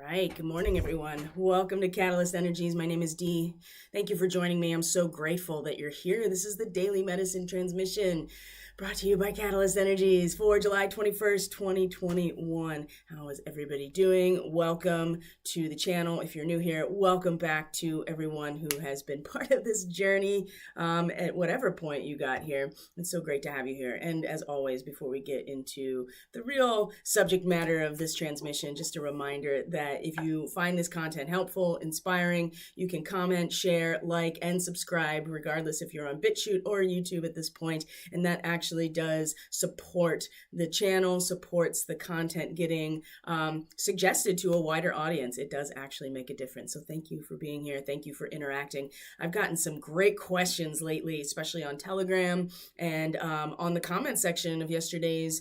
right. Good morning, everyone. Welcome to Catalyst Energies. My name is Dee. Thank you for joining me. I'm so grateful that you're here. This is the Daily Medicine Transmission brought to you by Catalyst Energies for July 21st, 2021. How is everybody doing? Welcome to the channel. If you're new here, welcome back to everyone who has been part of this journey at whatever point you got here. It's so great to have you here. And as always, before we get into the real subject matter of this transmission, just a reminder that if you find this content helpful, inspiring, you can comment, share, like, and subscribe, regardless if you're on BitChute or YouTube at this point. And that actually does support the channel, supports the content getting suggested to a wider audience. It does actually make a difference. So thank you for being here. Thank you for interacting. I've gotten some great questions lately, especially on Telegram and on the comment section of yesterday's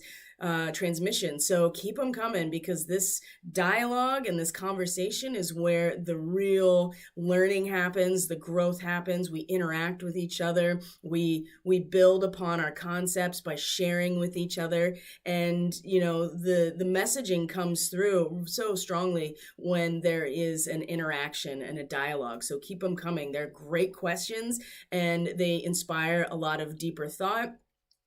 transmission. So keep them coming, because this dialogue and this conversation is where the real learning happens, the growth happens. We interact with each other. We build upon our concepts by sharing with each other. And, you know, the messaging comes through so strongly when there is an interaction and a dialogue. So keep them coming. They're great questions and they inspire a lot of deeper thought,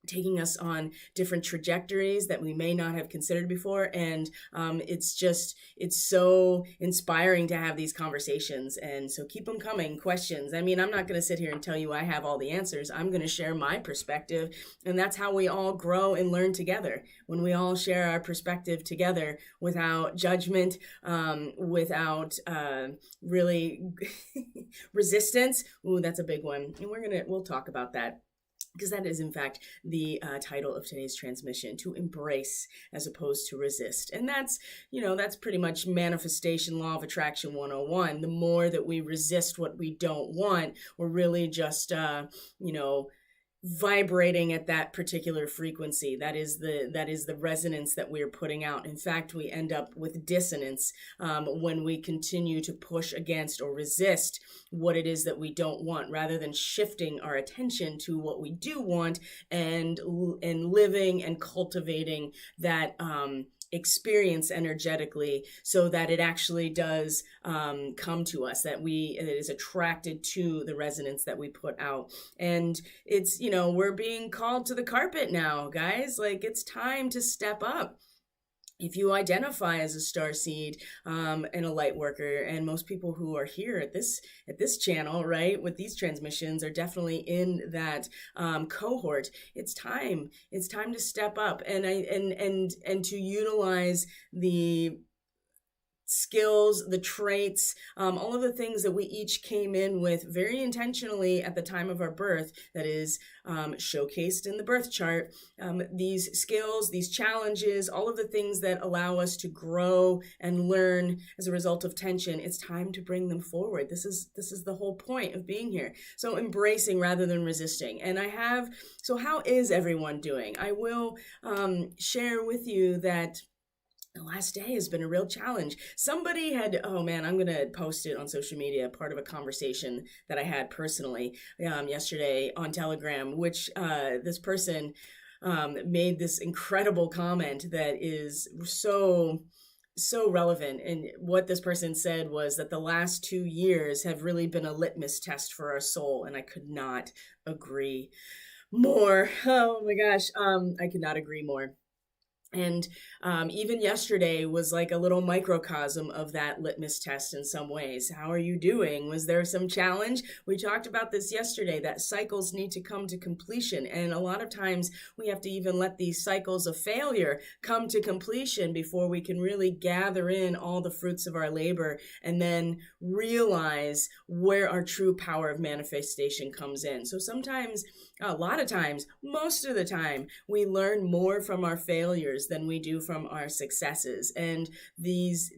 taking us on different trajectories that we may not have considered before. And it's so inspiring to have these conversations. And so keep them coming. Questions. I mean, I'm not going to sit here and tell you I have all the answers. I'm going to share my perspective. And that's how we all grow and learn together. When we all share our perspective together without judgment, without really resistance. Ooh, that's a big one. And we'll talk about that, because that is, in fact, the title of today's transmission: to embrace as opposed to resist. And that's pretty much manifestation, law of attraction 101. The more that we resist what we don't want, we're really just, vibrating at that particular frequency. That is the resonance that we're putting out. In fact, we end up with dissonance when we continue to push against or resist what it is that we don't want, rather than shifting our attention to what we do want and living and cultivating that experience energetically, so that it actually does come to us, that it is attracted to the resonance that we put out. And it's, we're being called to the carpet now, guys. Like, it's time to step up. If you identify as a starseed and a light worker, and most people who are here at this channel, right, with these transmissions, are definitely in that cohort. It's time to step up and to utilize the skills, the traits, all of the things that we each came in with very intentionally at the time of our birth, that is showcased in the birth chart. These skills, these challenges, all of the things that allow us to grow and learn as a result of tension, it's time to bring them forward. This is the whole point of being here. So embracing rather than resisting. And so how is everyone doing? I will share with you that the last day has been a real challenge. Somebody I'm going to post it on social media, part of a conversation that I had personally yesterday on Telegram, which this person made this incredible comment that is so relevant. And what this person said was that the last 2 years have really been a litmus test for our soul. And I could not agree more. Oh my gosh. I could not agree more. And even yesterday was like a little microcosm of that litmus test in some ways. How are you doing? Was there some challenge? We talked about this yesterday, that cycles need to come to completion. And a lot of times we have to even let these cycles of failure come to completion before we can really gather in all the fruits of our labor and then realize where our true power of manifestation comes in. So sometimes, a lot of times, most of the time, we learn more from our failures than we do from our successes. And these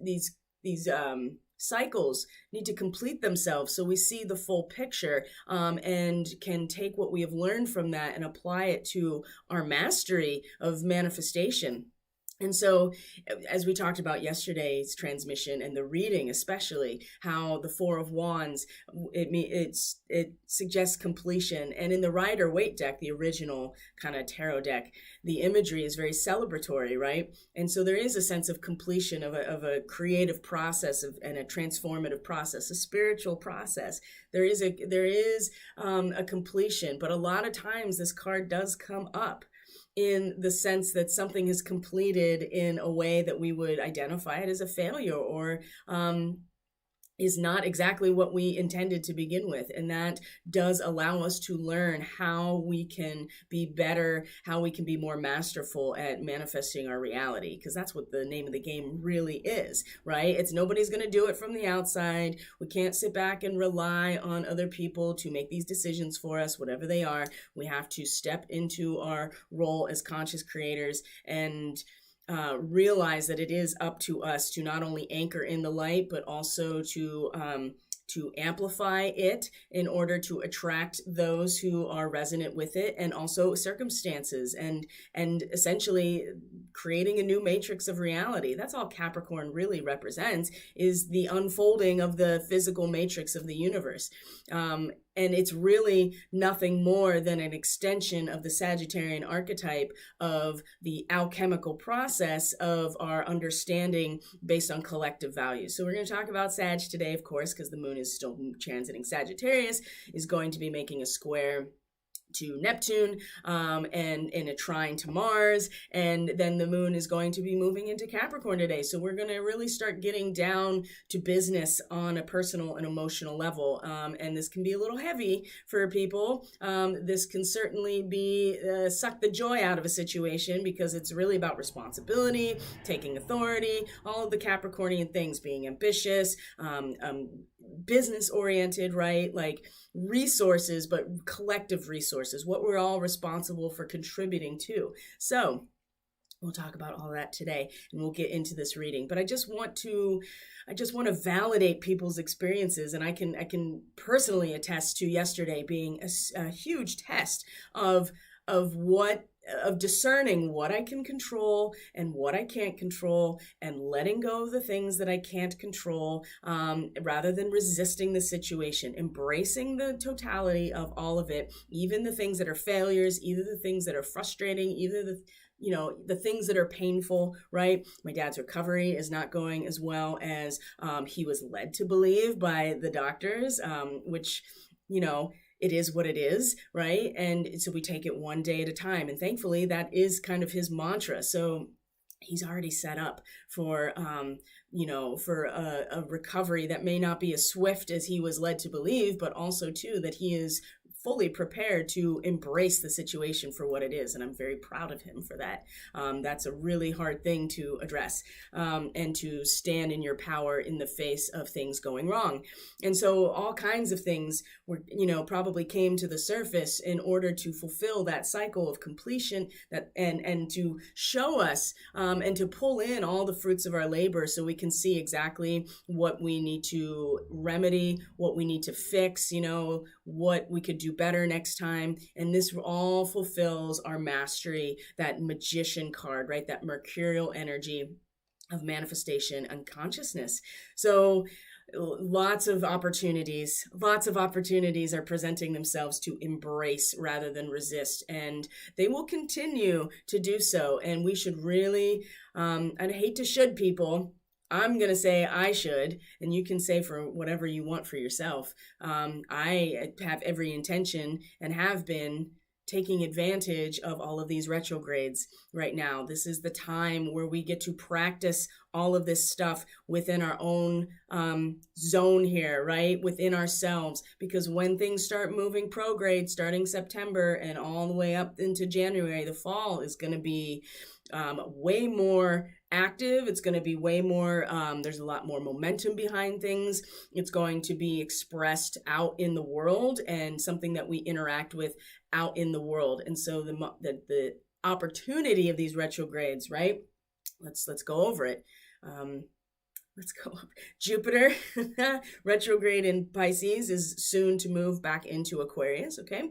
cycles need to complete themselves so we see the full picture and can take what we have learned from that and apply it to our mastery of manifestation. And so, as we talked about yesterday's transmission and the reading, especially how the Four of Wands, it suggests completion. And in the Rider-Waite deck, the original kind of tarot deck, the imagery is very celebratory, right? And so there is a sense of completion of a creative process and a transformative process, a spiritual process. There is a completion, but a lot of times this card does come up in the sense that something is completed in a way that we would identify it as a failure, or is not exactly what we intended to begin with. And that does allow us to learn how we can be better, how we can be more masterful at manifesting our reality, because that's what the name of the game really is, right? It's nobody's going to do it from the outside. We can't sit back and rely on other people to make these decisions for us, whatever they are. We have to step into our role as conscious creators and realize that it is up to us to not only anchor in the light, but also to amplify it in order to attract those who are resonant with it, and also circumstances, and essentially creating a new matrix of reality. That's all Capricorn really represents, is the unfolding of the physical matrix of the universe. And it's really nothing more than an extension of the Sagittarian archetype of the alchemical process of our understanding based on collective values. So we're going to talk about Sag today, of course, because the moon is still transiting Sagittarius, is going to be making a square to Neptune, and in a trine to Mars, and then the moon is going to be moving into Capricorn today. So we're going to really start getting down to business on a personal and emotional level, and this can be a little heavy for people. This can certainly be suck the joy out of a situation, because it's really about responsibility, taking authority, all of the Capricornian things, being ambitious, business oriented, right? Like resources, but collective resources, what we're all responsible for contributing to. So we'll talk about all that today, and we'll get into this reading. But I just want to validate people's experiences, and I can personally attest to yesterday being a huge test of discerning what I can control and what I can't control, and letting go of the things that I can't control, rather than resisting the situation, embracing the totality of all of it, even the things that are failures, either the things that are frustrating, either the things that are painful, right? My dad's recovery is not going as well as he was led to believe by the doctors, which, it is what it is, right? And so we take it one day at a time. And thankfully, that is kind of his mantra. So he's already set up for, for a recovery that may not be as swift as he was led to believe, but also, too, that he is fully prepared to embrace the situation for what it is. And I'm very proud of him for that. That's a really hard thing to address, and to stand in your power in the face of things going wrong. And so all kinds of things were, probably came to the surface in order to fulfill that cycle of completion, that and to show us, and to pull in all the fruits of our labor, so we can see exactly what we need to remedy, what we need to fix, what we could do better next time. And this all fulfills our mastery, that magician card, right? That mercurial energy of manifestation and consciousness. So lots of opportunities are presenting themselves to embrace rather than resist, and they will continue to do so. And we should really, I'd hate to should people, I'm going to say I should, and you can say for whatever you want for yourself. I have every intention and have been taking advantage of all of these retrogrades right now. This is the time where we get to practice all of this stuff within our own zone here, right? Within ourselves. Because when things start moving prograde, starting September and all the way up into January, the fall is going to be way more active. It's going to be way more, there's a lot more momentum behind things. It's going to be expressed out in the world, and something that we interact with out in the world. And so the opportunity of these retrogrades, right? Let's go over it. Let's go up. Jupiter retrograde in Pisces is soon to move back into Aquarius. Okay.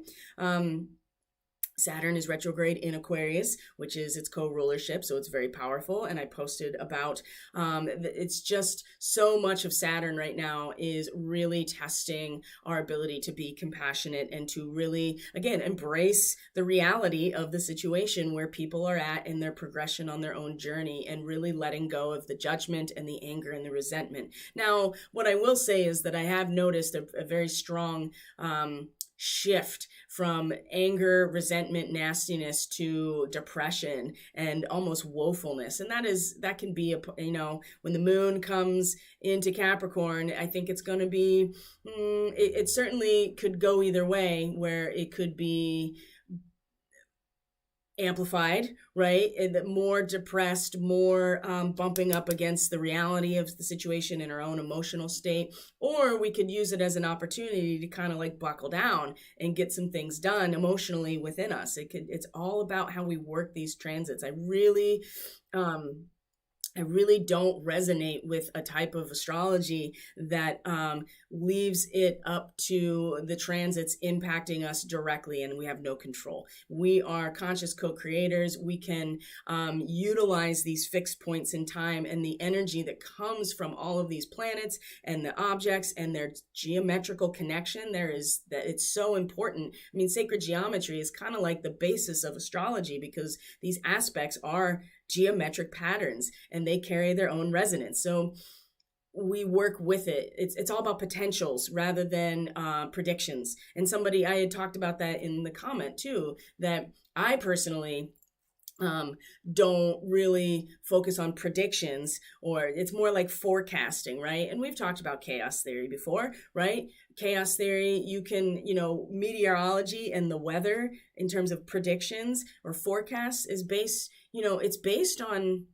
Saturn is retrograde in Aquarius, which is its co-rulership, so it's very powerful. And I posted about it's just so much of Saturn right now is really testing our ability to be compassionate and to really, again, embrace the reality of the situation where people are at in their progression on their own journey, and really letting go of the judgment and the anger and the resentment. Now, what I will say is that I have noticed a very strong shift from anger, resentment, nastiness to depression and almost woefulness. And that can be, when the moon comes into Capricorn, I think it's going to be, it certainly could go either way, where it could be amplified, right? And more depressed, more bumping up against the reality of the situation in our own emotional state. Or we could use it as an opportunity to kind of like buckle down and get some things done emotionally within us. It's all about how we work these transits. I really don't resonate with a type of astrology that leaves it up to the transits impacting us directly and we have no control. We are conscious co-creators. We can utilize these fixed points in time and the energy that comes from all of these planets and the objects and their geometrical connection. It's so important. I mean, sacred geometry is kind of like the basis of astrology, because these aspects are geometric patterns and they carry their own resonance. So we work with it. It's all about potentials rather than predictions. And I had talked about that in the comment too, that I personally don't really focus on predictions, or it's more like forecasting, right? And we've talked about chaos theory before, right? Chaos theory, you can, meteorology and the weather in terms of predictions or forecasts is based, it's based on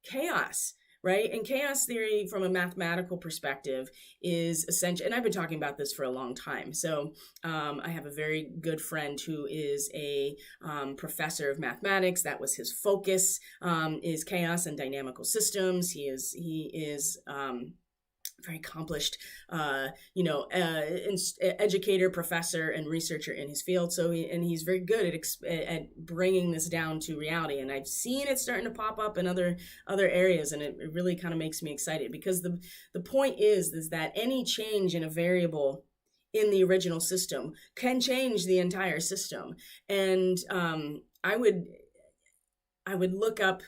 chaos, right? And chaos theory from a mathematical perspective is essential. And I've been talking about this for a long time. So I have a very good friend who is a professor of mathematics. That was his focus, is chaos and dynamical systems. He is very accomplished, educator, professor, and researcher in his field. So he's very good at bringing this down to reality. And I've seen it starting to pop up in other areas, and it really kind of makes me excited, because the point is that any change in a variable in the original system can change the entire system. And I would look up,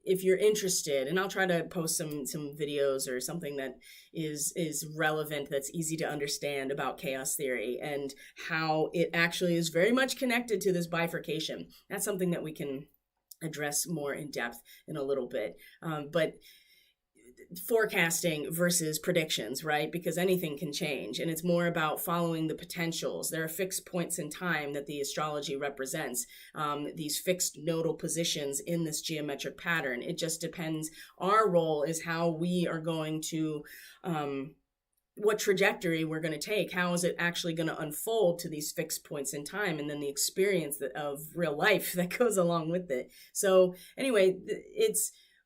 if you're interested, and I'll try to post some videos or something that is relevant, that's easy to understand about chaos theory and how it actually is very much connected to this bifurcation. That's something that we can address more in depth in a little bit. But forecasting versus predictions, right? Because anything can change, and it's more about following the potentials. There are fixed points in time that the astrology represents, these fixed nodal positions in this geometric pattern. It just depends. Our role is how we are going to, what trajectory we're going to take. How is it actually going to unfold to these fixed points in time, and then the experience of real life that goes along with it. So anyway,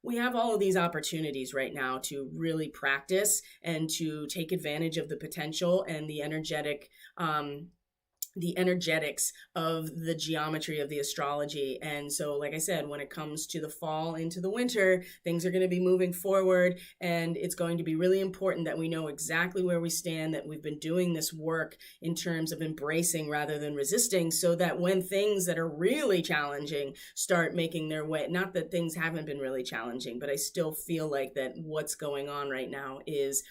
we have all of these opportunities right now to really practice and to take advantage of the potential and the energetics of the geometry of the astrology. And so, like I said, when it comes to the fall into the winter, things are going to be moving forward, and it's going to be really important that we know exactly where we stand, that we've been doing this work in terms of embracing rather than resisting, so that when things that are really challenging start making their way, not that things haven't been really challenging, but I still feel like that what's going on right now is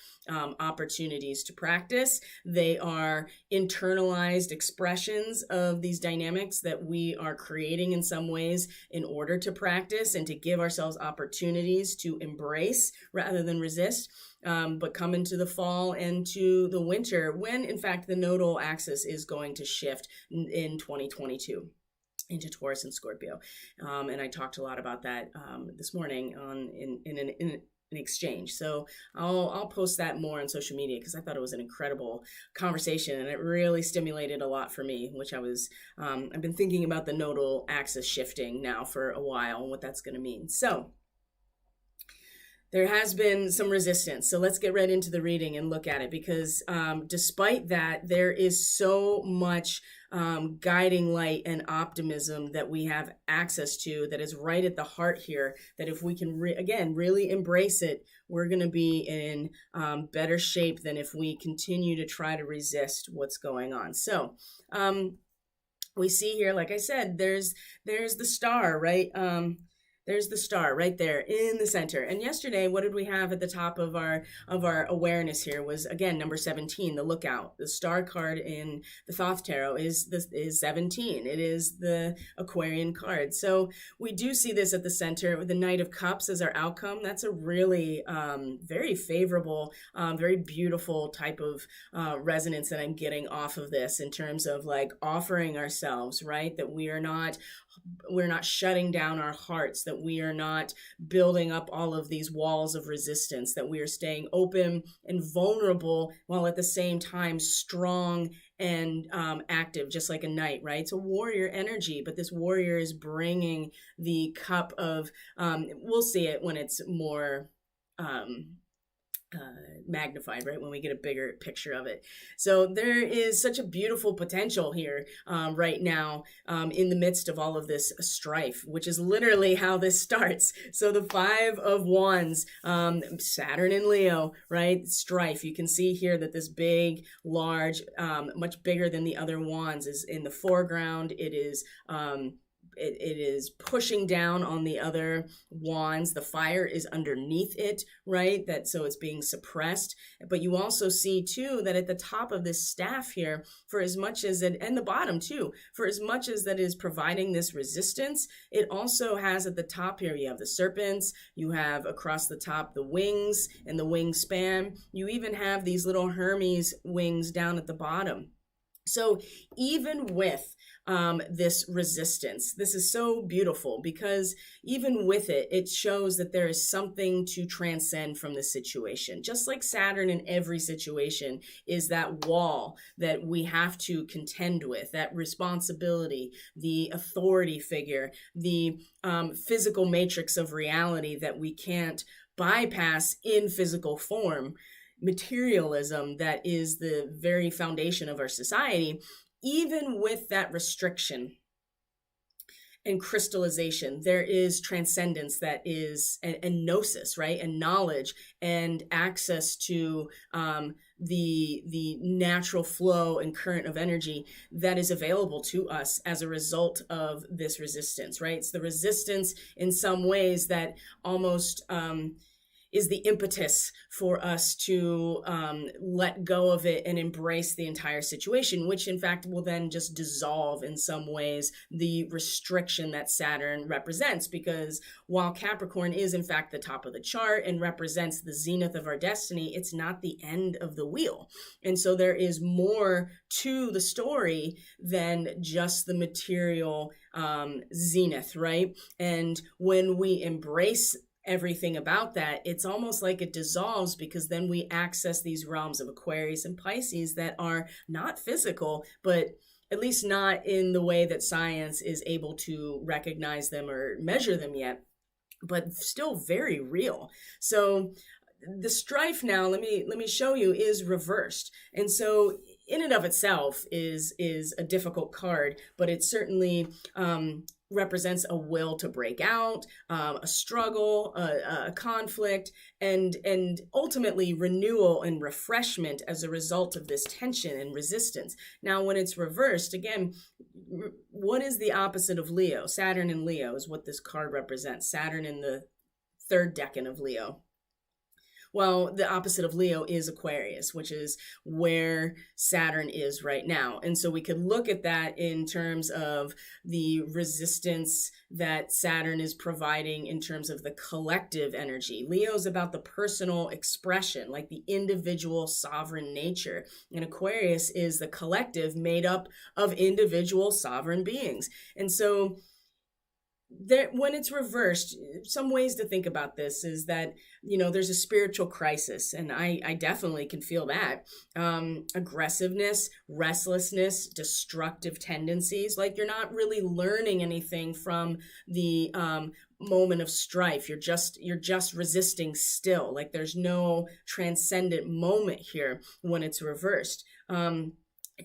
opportunities to practice. They are internalized expressions of these dynamics that we are creating in some ways in order to practice and to give ourselves opportunities to embrace rather than resist. But come into the fall and to the winter, when in fact the nodal axis is going to shift in 2022 into Taurus and Scorpio. And I talked a lot about that this morning in an exchange. So I'll post that more on social media, because I thought it was an incredible conversation, and it really stimulated a lot for me, which I've been thinking about the nodal axis shifting now for a while and what that's going to mean. So there has been some resistance. So let's get right into the reading and look at it, because despite that, there is so much guiding light and optimism that we have access to that is right at the heart here, that if we can, again, really embrace it, we're going to be in better shape than if we continue to try to resist what's going on. So we see here, like I said, there's the star, right? There's the star right there in the center. And yesterday, what did we have at the top of our awareness here was, again, number 17, the lookout. The star card in the Thoth Tarot is 17. It is the Aquarian card. So we do see this at the center with the Knight of Cups as our outcome. That's a really very favorable, very beautiful type of resonance that I'm getting off of this, in terms of like offering ourselves, right? That we're not shutting down our hearts, that we are not building up all of these walls of resistance, that we are staying open and vulnerable while at the same time strong and active, just like a knight, right? It's a warrior energy, but this warrior is bringing the cup of, we'll see it when it's more magnified, right? When we get a bigger picture of it. So there is such a beautiful potential here right now in the midst of all of this strife, which is literally how this starts. So the 5 of Wands, Saturn and Leo, right? Strife. You can see here that this big, large, much bigger than the other wands is in the foreground. It is it is pushing down on the other wands. The fire is underneath it, right? So it's being suppressed. But you also see too that at the top of this staff here, for as much as it, and the bottom too, for as much as that is providing this resistance, it also has at the top here, you have the serpents, you have across the top the wings and the wingspan. You even have these little Hermes wings down at the bottom. So even with this resistance, this is so beautiful, because even with it, it shows that there is something to transcend from the situation. Just like Saturn in every situation is that wall that we have to contend with, that responsibility, the authority figure, the physical matrix of reality that we can't bypass in physical form. Materialism that is the very foundation of our society. Even with that restriction and crystallization, there is transcendence that is, and gnosis, right? And knowledge and access to the natural flow and current of energy that is available to us as a result of this resistance, right? It's the resistance in some ways that almost is the impetus for us to let go of it and embrace the entire situation, which in fact will then just dissolve in some ways the restriction that Saturn represents. Because while Capricorn is in fact the top of the chart and represents the zenith of our destiny, it's not the end of the wheel. And so there is more to the story than just the material zenith, right? And when we embrace everything about that, it's almost like it dissolves, because then we access these realms of Aquarius and Pisces that are not physical, but at least not in the way that science is able to recognize them or measure them yet, but still very real. So the strife now, let me show you, is reversed. And so in and of itself is a difficult card, but it certainly represents a will to break out, a struggle, a conflict, and ultimately renewal and refreshment as a result of this tension and resistance. Now, when it's reversed, again, what is the opposite of Leo? Saturn and Leo is what this card represents. Saturn in the 3rd decan of Leo. Well, the opposite of Leo is Aquarius, which is where Saturn is right now. And so we could look at that in terms of the resistance that Saturn is providing in terms of the collective energy. Leo is about the personal expression, like the individual sovereign nature. And Aquarius is the collective made up of individual sovereign beings. And so when it's reversed, some ways to think about this is that, there's a spiritual crisis, and I definitely can feel that. Aggressiveness, restlessness, destructive tendencies, like you're not really learning anything from the moment of strife. You're just resisting still. Like there's no transcendent moment here when it's reversed.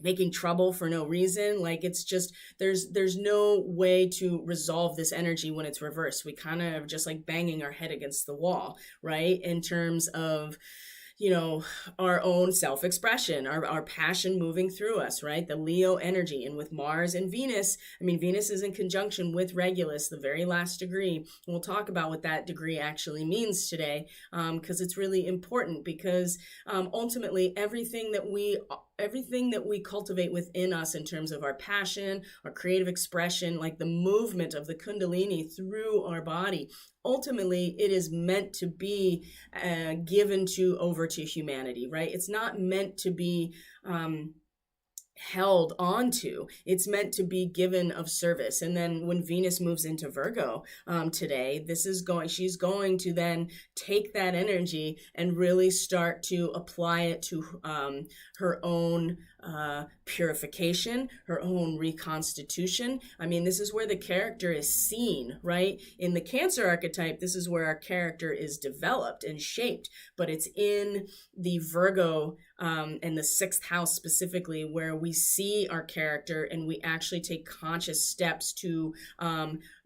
Making trouble for no reason. Like it's just, there's no way to resolve this energy when it's reversed. We kind of just like banging our head against the wall, right? In terms of, you know, our own self-expression, our passion moving through us, right? The Leo energy. And with Mars and Venus, I mean, Venus is in conjunction with Regulus, the very last degree. And we'll talk about what that degree actually means today, because it's really important, because ultimately everything that we cultivate within us in terms of our passion, our creative expression, like the movement of the Kundalini through our body, ultimately it is meant to be given over to humanity, right? It's not meant to be held onto. It's meant to be given of service. And then when Venus moves into Virgo today, she's going to then take that energy and really start to apply it to her own purification, her own reconstitution. I mean, this is where the character is seen, right? In the Cancer archetype, this is where our character is developed and shaped, but it's in the Virgo and the 6th house specifically where we see our character and we actually take conscious steps to,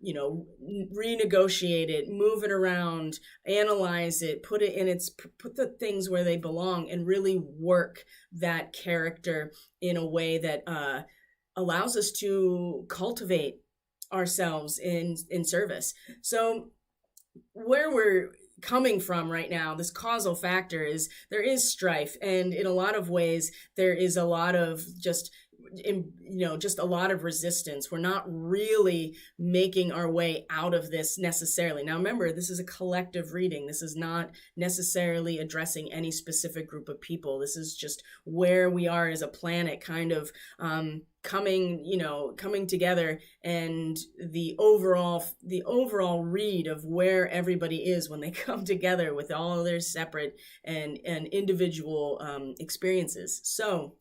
renegotiate it, move it around, analyze it, put the things where they belong, and really work that character in a way that allows us to cultivate ourselves in service. So where we're coming from right now, this causal factor is there is strife, and in a lot of ways there is a lot of just a lot of resistance. We're not really making our way out of this necessarily. Now remember, this is a collective reading. This is not necessarily addressing any specific group of people. This is just where we are as a planet kind of coming together, and the overall read of where everybody is when they come together with all of their separate and individual experiences. So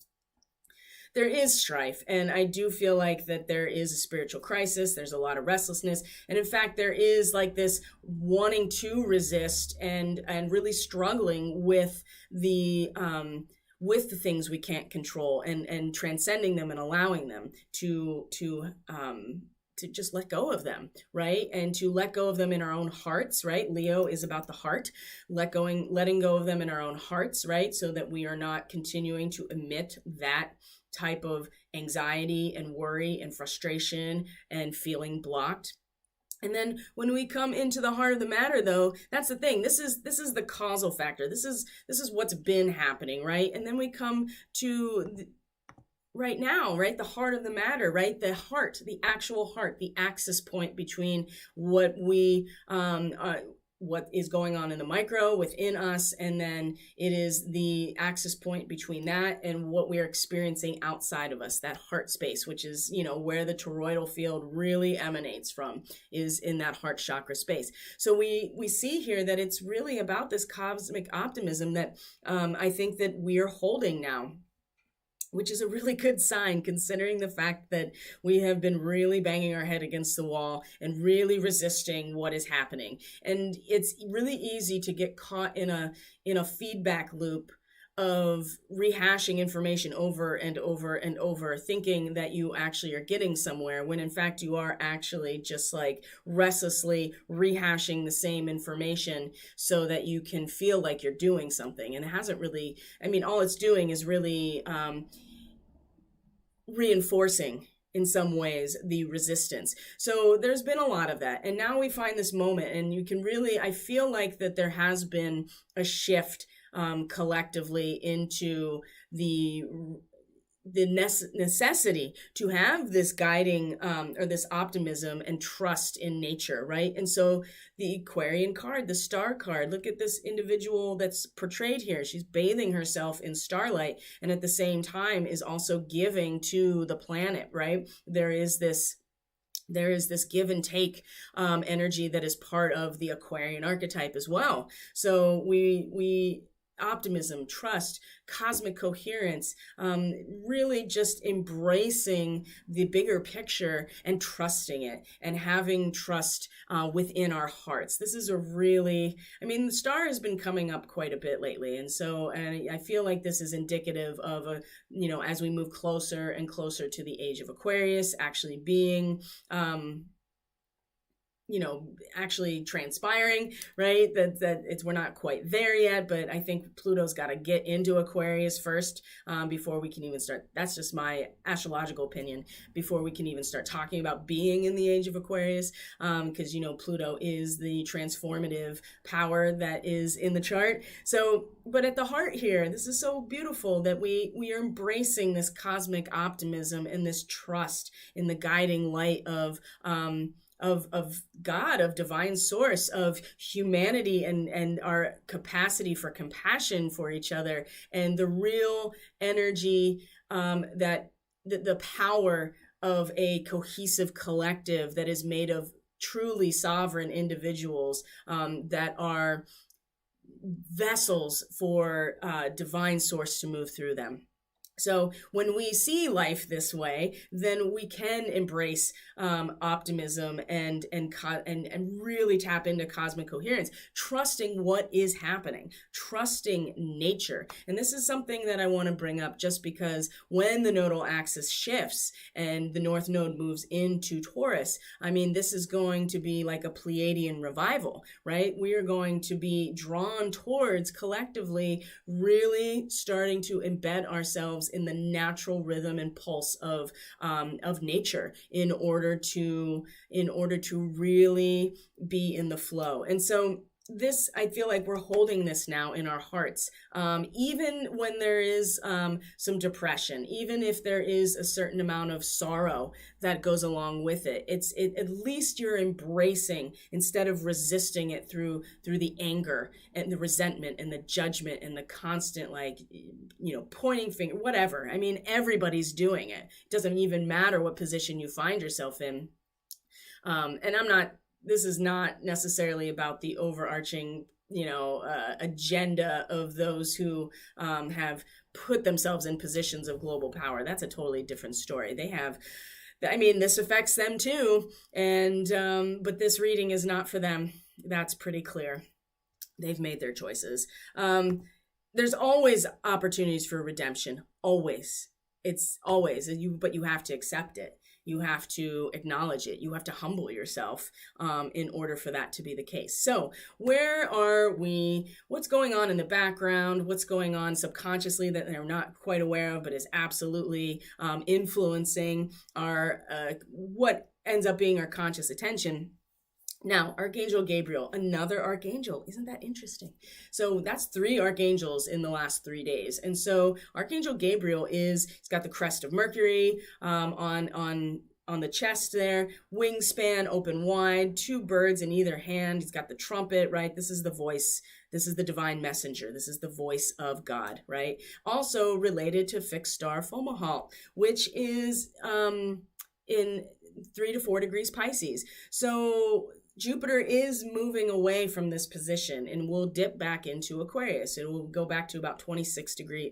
there is strife, and I do feel like that there is a spiritual crisis. There's a lot of restlessness, and in fact there is like this wanting to resist and really struggling with the things we can't control, and transcending them and allowing them to just let go of them, right? And to let go of them in our own hearts, right? Leo is about the heart, letting go of them in our own hearts, right? So that we are not continuing to emit that type of anxiety and worry and frustration and feeling blocked. And then when we come into the heart of the matter, though, that's the thing. This is the causal factor. This is what's been happening, right? And then we come to right now, right? The heart of the matter, right? The heart, the actual heart, the axis point between what is going on in the micro within us, and then it is the axis point between that and what we are experiencing outside of us, that heart space, which is, where the toroidal field really emanates from, is in that heart chakra space. So we see here that it's really about this cosmic optimism that I think that we are holding now, which is a really good sign considering the fact that we have been really banging our head against the wall and really resisting what is happening. And it's really easy to get caught in a feedback loop of rehashing information over and over and over, thinking that you actually are getting somewhere, when in fact you are actually just like restlessly rehashing the same information so that you can feel like you're doing something. And it hasn't really, all it's doing is really reinforcing in some ways the resistance. So there's been a lot of that. And now we find this moment, and you can really, I feel like that there has been a shift collectively into the necessity to have this guiding or this optimism and trust in nature, right? And so the Aquarian card, the star card, look at this individual that's portrayed here. She's bathing herself in starlight, and at the same time is also giving to the planet, right? There is this give and take energy that is part of the Aquarian archetype as well. So we optimism, trust, cosmic coherence, really just embracing the bigger picture and trusting it and having trust within our hearts. This is a really, I mean, the star has been coming up quite a bit lately. And I feel like this is indicative of as we move closer and closer to the age of Aquarius, actually being, actually transpiring, right? That we're not quite there yet, but I think Pluto's got to get into Aquarius first before we can even start. That's just my astrological opinion. Before we can even start talking about being in the age of Aquarius, because Pluto is the transformative power that is in the chart. So, but at the heart here, this is so beautiful that we are embracing this cosmic optimism and this trust in the guiding light of God, of divine source, of humanity, and our capacity for compassion for each other, and the real energy that the power of a cohesive collective that is made of truly sovereign individuals that are vessels for divine source to move through them. So when we see life this way, then we can embrace optimism and really tap into cosmic coherence, trusting what is happening, trusting nature. And this is something that I want to bring up just because when the nodal axis shifts and the North Node moves into Taurus, I mean, this is going to be like a Pleiadian revival, right? We are going to be drawn towards collectively really starting to embed ourselves in the natural rhythm and pulse of nature in order to really be in the flow. And so this, I feel like we're holding this now in our hearts, even when there is some depression, even if there is a certain amount of sorrow that goes along with it. At least you're embracing instead of resisting it through the anger and the resentment and the judgment and the constant pointing finger, whatever. I mean, everybody's doing it. It doesn't even matter what position you find yourself in. And this is not necessarily about the overarching, agenda of those who have put themselves in positions of global power. That's a totally different story. This affects them too. And, but this reading is not for them. That's pretty clear. They've made their choices. There's always opportunities for redemption. Always. It's always, but you have to accept it. You have to acknowledge it. You have to humble yourself in order for that to be the case. So where are we? What's going on in the background? What's going on subconsciously that they're not quite aware of, but is absolutely influencing our what ends up being our conscious attention? Now, Archangel Gabriel, another archangel. Isn't that interesting? So that's 3 archangels in the last 3 days. And so Archangel Gabriel he's got the crest of Mercury on the chest there, wingspan open wide, 2 birds in either hand. He's got the trumpet, right? This is the voice. This is the divine messenger. This is the voice of God, right? Also related to fixed star Fomalhaut, which is in 3 to 4 degrees Pisces. So Jupiter is moving away from this position and will dip back into Aquarius. It will go back to about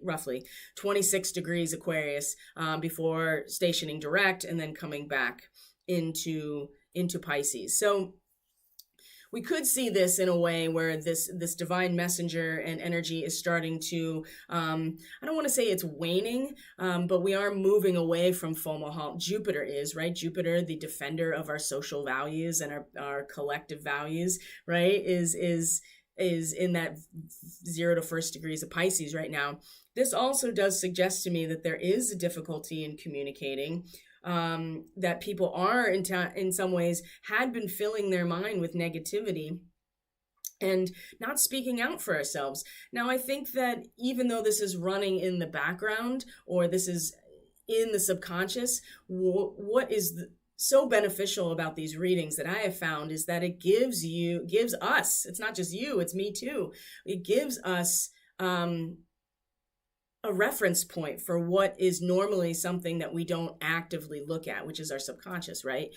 roughly 26 degrees Aquarius before stationing direct and then coming back into Pisces. So we could see this in a way where this divine messenger and energy is starting to, I don't want to say it's waning, but we are moving away from Fomalhaut. Jupiter is, right? Jupiter, the defender of our social values and our collective values, right, is in that 0 to 1st degrees of Pisces right now. This also does suggest to me that there is a difficulty in communicating, that people are in some ways had been filling their mind with negativity and not speaking out for ourselves. Now, I think that even though this is running in the background or this is in the subconscious, what is so beneficial about these readings that I have found is that it gives us, it's not just you, it's me too. It gives us, a reference point for what is normally something that we don't actively look at, which is our subconscious, right?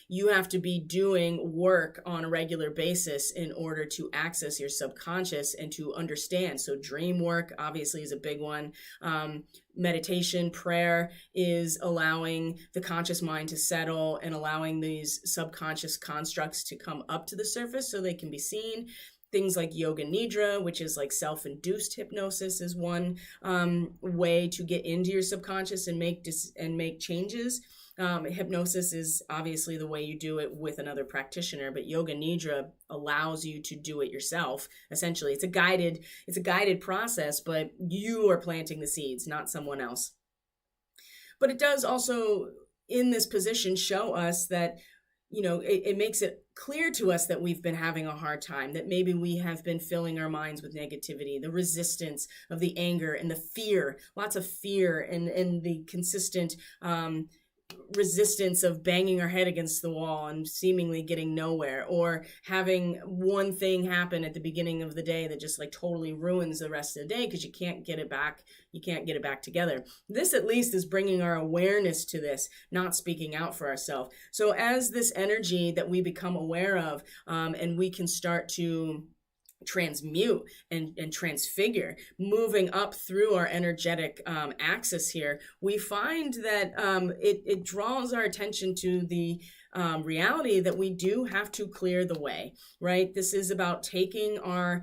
You have to be doing work on a regular basis in order to access your subconscious and to understand. So dream work obviously is a big one. Meditation, prayer is allowing the conscious mind to settle and allowing these subconscious constructs to come up to the surface so they can be seen. Things like yoga nidra, which is like self-induced hypnosis, is one way to get into your subconscious and make changes. Hypnosis is obviously the way you do it with another practitioner, but yoga nidra allows you to do it yourself. Essentially, it's a guided process, but you are planting the seeds, not someone else. But it does also, in this position, show us that, it makes it clear to us that we've been having a hard time, that maybe we have been filling our minds with negativity, the resistance of the anger and the fear, lots of fear, and the consistent resistance of banging our head against the wall and seemingly getting nowhere, or having one thing happen at the beginning of the day that just like totally ruins the rest of the day because you can't get it back together. This at least is bringing our awareness to this, not speaking out for ourselves. So as this energy that we become aware of, and we can start to transmute and transfigure, moving up through our energetic axis here, we find that it draws our attention to the reality that we do have to clear the way, right? This is about taking our,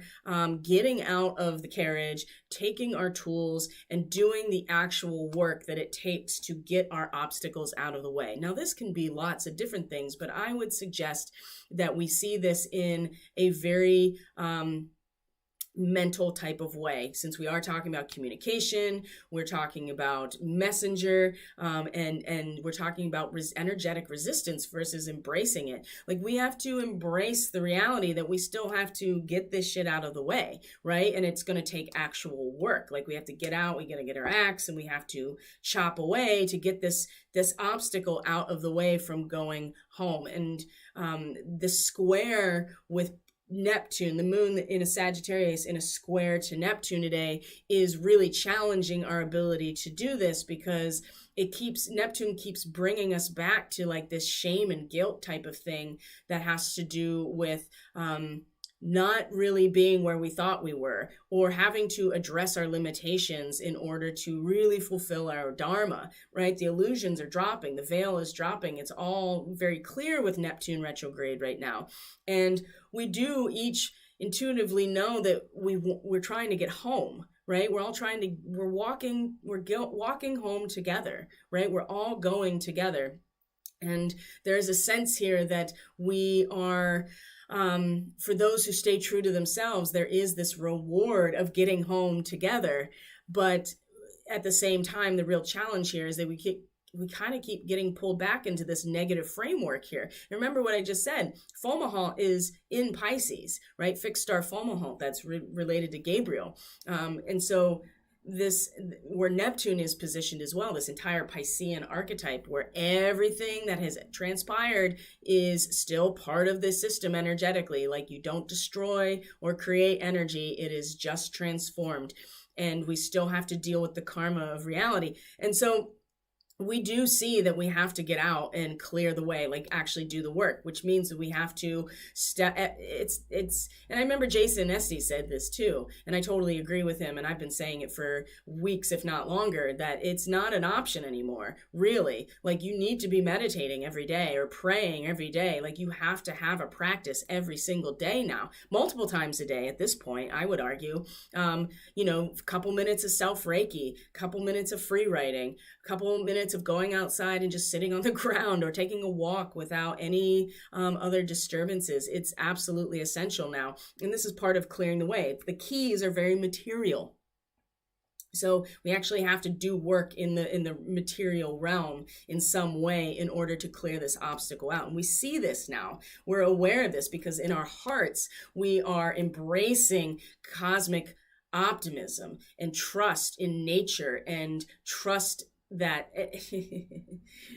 getting out of the carriage, taking our tools, and doing the actual work that it takes to get our obstacles out of the way. Now, this can be lots of different things, but I would suggest that we see this in a very mental type of way. Since we are talking about communication, we're talking about messenger, and we're talking about energetic resistance versus embracing it. Like, we have to embrace the reality that we still have to get this shit out of the way, right? And it's going to take actual work. Like, we have to get out, we got to get our axe, and we have to chop away to get this obstacle out of the way from going home. And the square with Neptune, the moon in a Sagittarius in a square to Neptune today, is really challenging our ability to do this, because Neptune keeps bringing us back to like this shame and guilt type of thing that has to do with not really being where we thought we were, or having to address our limitations in order to really fulfill our dharma, right? The illusions are dropping, the veil is dropping. It's all very clear with Neptune retrograde right now. And we do each intuitively know that we're trying to get home, right? We're walking home together, right? We're all going together. And there's a sense here that we are, for those who stay true to themselves, there is this reward of getting home together. But at the same time, the real challenge here is that we kind of keep getting pulled back into this negative framework here. And remember what I just said, Fomalhaut is in Pisces, right? Fixed star Fomalhaut, that's related to Gabriel. And so where Neptune is positioned as well, this entire Piscean archetype, where everything that has transpired is still part of the system energetically. Like, you don't destroy or create energy, it is just transformed. And we still have to deal with the karma of reality. And so we do see that we have to get out and clear the way, like actually do the work, which means that we have to and I remember Jason Estes said this too, and I totally agree with him, and I've been saying it for weeks, if not longer, that it's not an option anymore, really. Like, you need to be meditating every day or praying every day. Like, you have to have a practice every single day now, multiple times a day at this point, I would argue. A couple minutes of self-Reiki, couple minutes of free writing, couple minutes of going outside and just sitting on the ground or taking a walk without any other disturbances. It's absolutely essential now. And this is part of clearing the way. The keys are very material. So we actually have to do work in the material realm in some way in order to clear this obstacle out. And we see this now. We're aware of this because in our hearts, we are embracing cosmic optimism and trust in nature, and trust that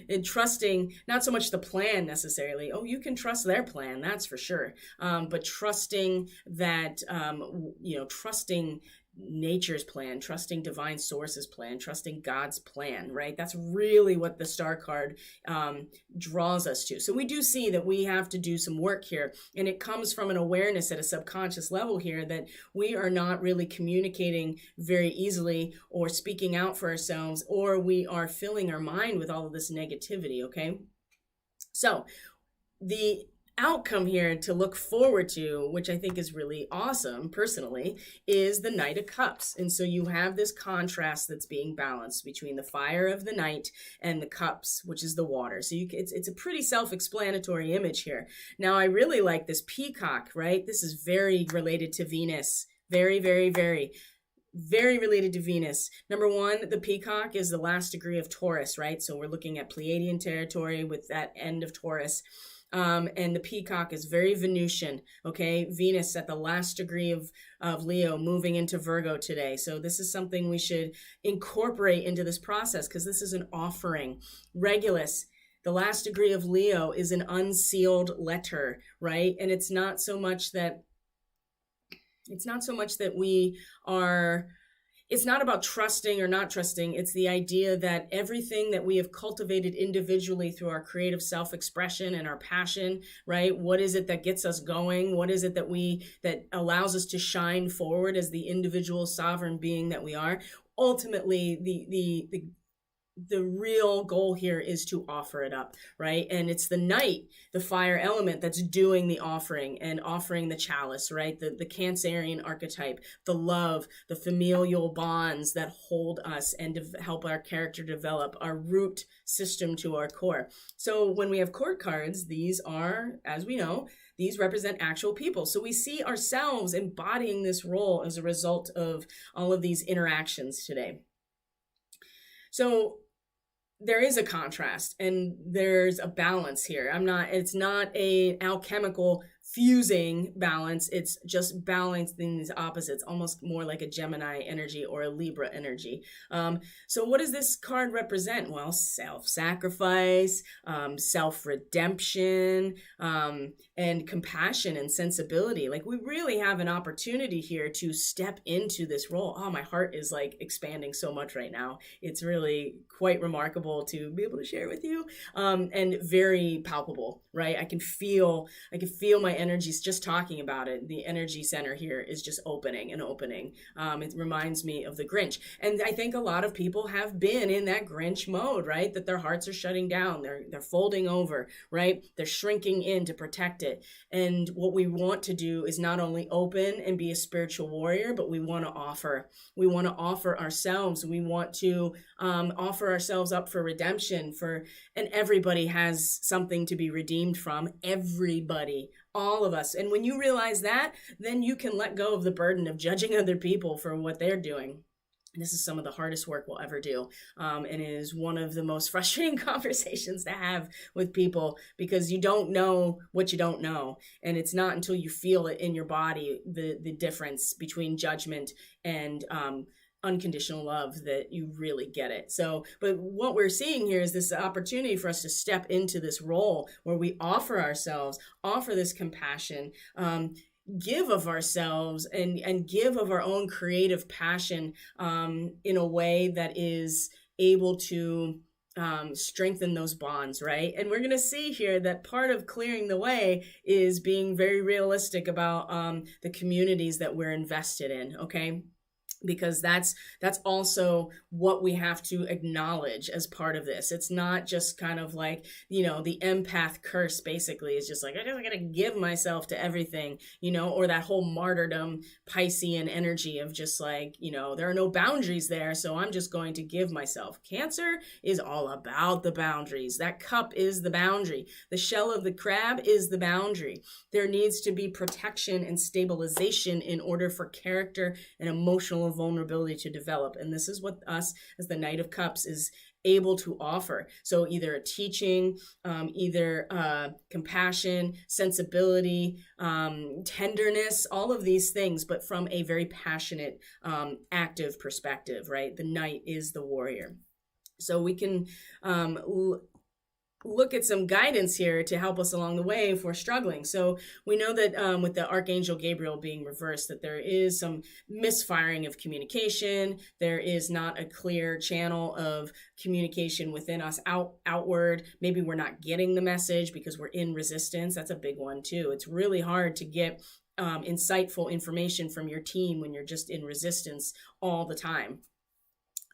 and trusting not so much the plan necessarily. Oh, you can trust their plan, that's for sure. But trusting that, trusting nature's plan, trusting divine source's plan, trusting God's plan, right? That's really what the star card draws us to. So we do see that we have to do some work here, and it comes from an awareness at a subconscious level here that we are not really communicating very easily or speaking out for ourselves, or we are filling our mind with all of this negativity, okay? So the outcome here to look forward to, which I think is really awesome personally, is the Knight of Cups. And so you have this contrast that's being balanced between the fire of the Knight and the cups, which is the water. So it's a pretty self-explanatory image here. Now, I really like this peacock, right? This is very related to Venus. Very, very, very related to Venus. Number one, the peacock is the last degree of Taurus, right? So we're looking at Pleiadian territory with that end of Taurus. And the peacock is very Venusian, okay? Venus at the last degree of Leo, moving into Virgo today. So this is something we should incorporate into this process, because this is an offering. Regulus, the last degree of Leo, is an unsealed letter, right? And it's not so much that we are... It's not about trusting or not trusting. It's the idea that everything that we have cultivated individually through our creative self-expression and our passion, right? What is it that gets us going? What is it that allows us to shine forward as the individual sovereign being that we are? Ultimately, the real goal here is to offer it up, right? And it's the Knight, the fire element, that's doing the offering and offering the chalice, right? The Cancerian archetype, the love, the familial bonds that hold us and help our character develop, our root system to our core. So when we have court cards, these are, as we know, these represent actual people. So we see ourselves embodying this role as a result of all of these interactions today. So there is a contrast and there's a balance here. It's not an alchemical fusing balance. It's just balancing these opposites, almost more like a Gemini energy or a Libra energy. So what does this card represent? Well, self-sacrifice, self-redemption, and compassion and sensibility. Like, we really have an opportunity here to step into this role. Oh, my heart is like expanding so much right now. It's really quite remarkable to be able to share with you, and very palpable, right? I can feel my energies just talking about it. The energy center here is just opening. It reminds me of the Grinch. And I think a lot of people have been in that Grinch mode, right? That their hearts are shutting down. They're folding over, right? They're shrinking in to protect it. And what we want to do is not only open and be a spiritual warrior, but we want to offer. We want to offer ourselves. We want to offer ourselves up for redemption, and everybody has something to be redeemed from. Everybody, all of us. And when you realize that, then you can let go of the burden of judging other people for what they're doing. And this is some of the hardest work we'll ever do. And it is one of the most frustrating conversations to have with people, because you don't know what you don't know. And it's not until you feel it in your body, the difference between judgment and unconditional love, that you really get it. So, but what we're seeing here is this opportunity for us to step into this role where we offer ourselves, offer this compassion, give of ourselves and give of our own creative passion in a way that is able to strengthen those bonds, right? And we're going to see here that part of clearing the way is being very realistic about the communities that we're invested in, okay? Because that's also what we have to acknowledge as part of this. It's not just kind of like, the empath curse basically is just like, I just gotta give myself to everything, or that whole martyrdom Piscean energy of just like, there are no boundaries there, so I'm just going to give myself. Cancer is all about the boundaries. That cup is the boundary. The shell of the crab is the boundary. There needs to be protection and stabilization in order for character and emotional vulnerability to develop. And this is what us as the Knight of Cups is able to offer. So either a teaching, either compassion, sensibility, tenderness, all of these things, but from a very passionate, active perspective, right? The Knight is the warrior. So we can look at some guidance here to help us along the way if we're struggling. So we know that with the Archangel Gabriel being reversed, that there is some misfiring of communication. There is not a clear channel of communication within us outward. Maybe we're not getting the message because we're in resistance. That's a big one too. It's really hard to get insightful information from your team when you're just in resistance all the time.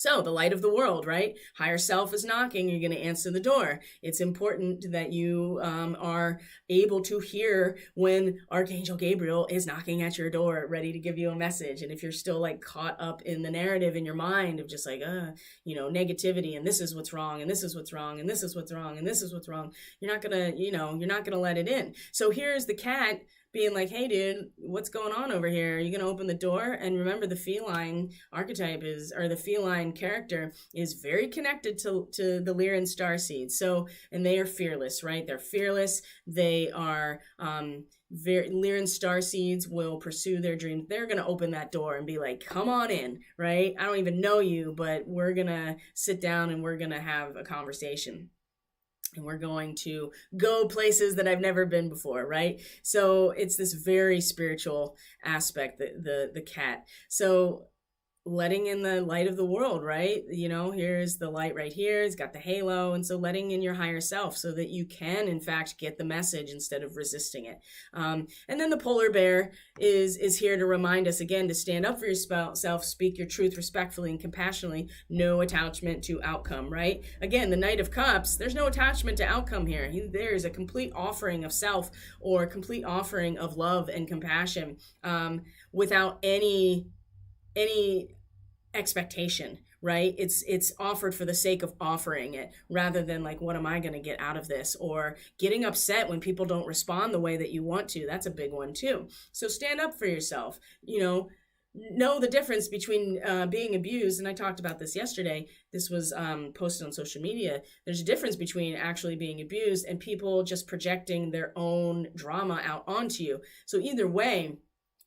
So the light of the world, right? Higher self is knocking. You're going to answer the door. It's important that you are able to hear when Archangel Gabriel is knocking at your door, ready to give you a message. And if you're still like caught up in the narrative in your mind of just like, negativity, and this is what's wrong, and this is what's wrong, and this is what's wrong, and this is what's wrong, you're not gonna let it in. So here's the cat being like, hey, dude, what's going on over here? Are you going to open the door? And remember, the feline archetype the feline character is very connected to the Lyran starseeds. So, and they are fearless, right? They're fearless. They are, Lyran starseeds will pursue their dreams. They're going to open that door and be like, come on in, right? I don't even know you, but we're going to sit down and we're going to have a conversation. And we're going to go places that I've never been before, right? So it's this very spiritual aspect, the cat. So letting in the light of the world, right? Here's the light right here. It's got the halo. And so letting in your higher self so that you can, in fact, get the message instead of resisting it. And then the polar bear is here to remind us, again, to stand up for yourself, speak your truth respectfully and compassionately, no attachment to outcome, right? Again, the Knight of Cups, there's no attachment to outcome here. There's a complete offering of self or a complete offering of love and compassion without any expectation, right? It's offered for the sake of offering it rather than like, what am I going to get out of this? Or getting upset when people don't respond the way that you want to. That's a big one too. So stand up for yourself, know the difference between being abused. And I talked about this yesterday. This was posted on social media. There's a difference between actually being abused and people just projecting their own drama out onto you. So either way,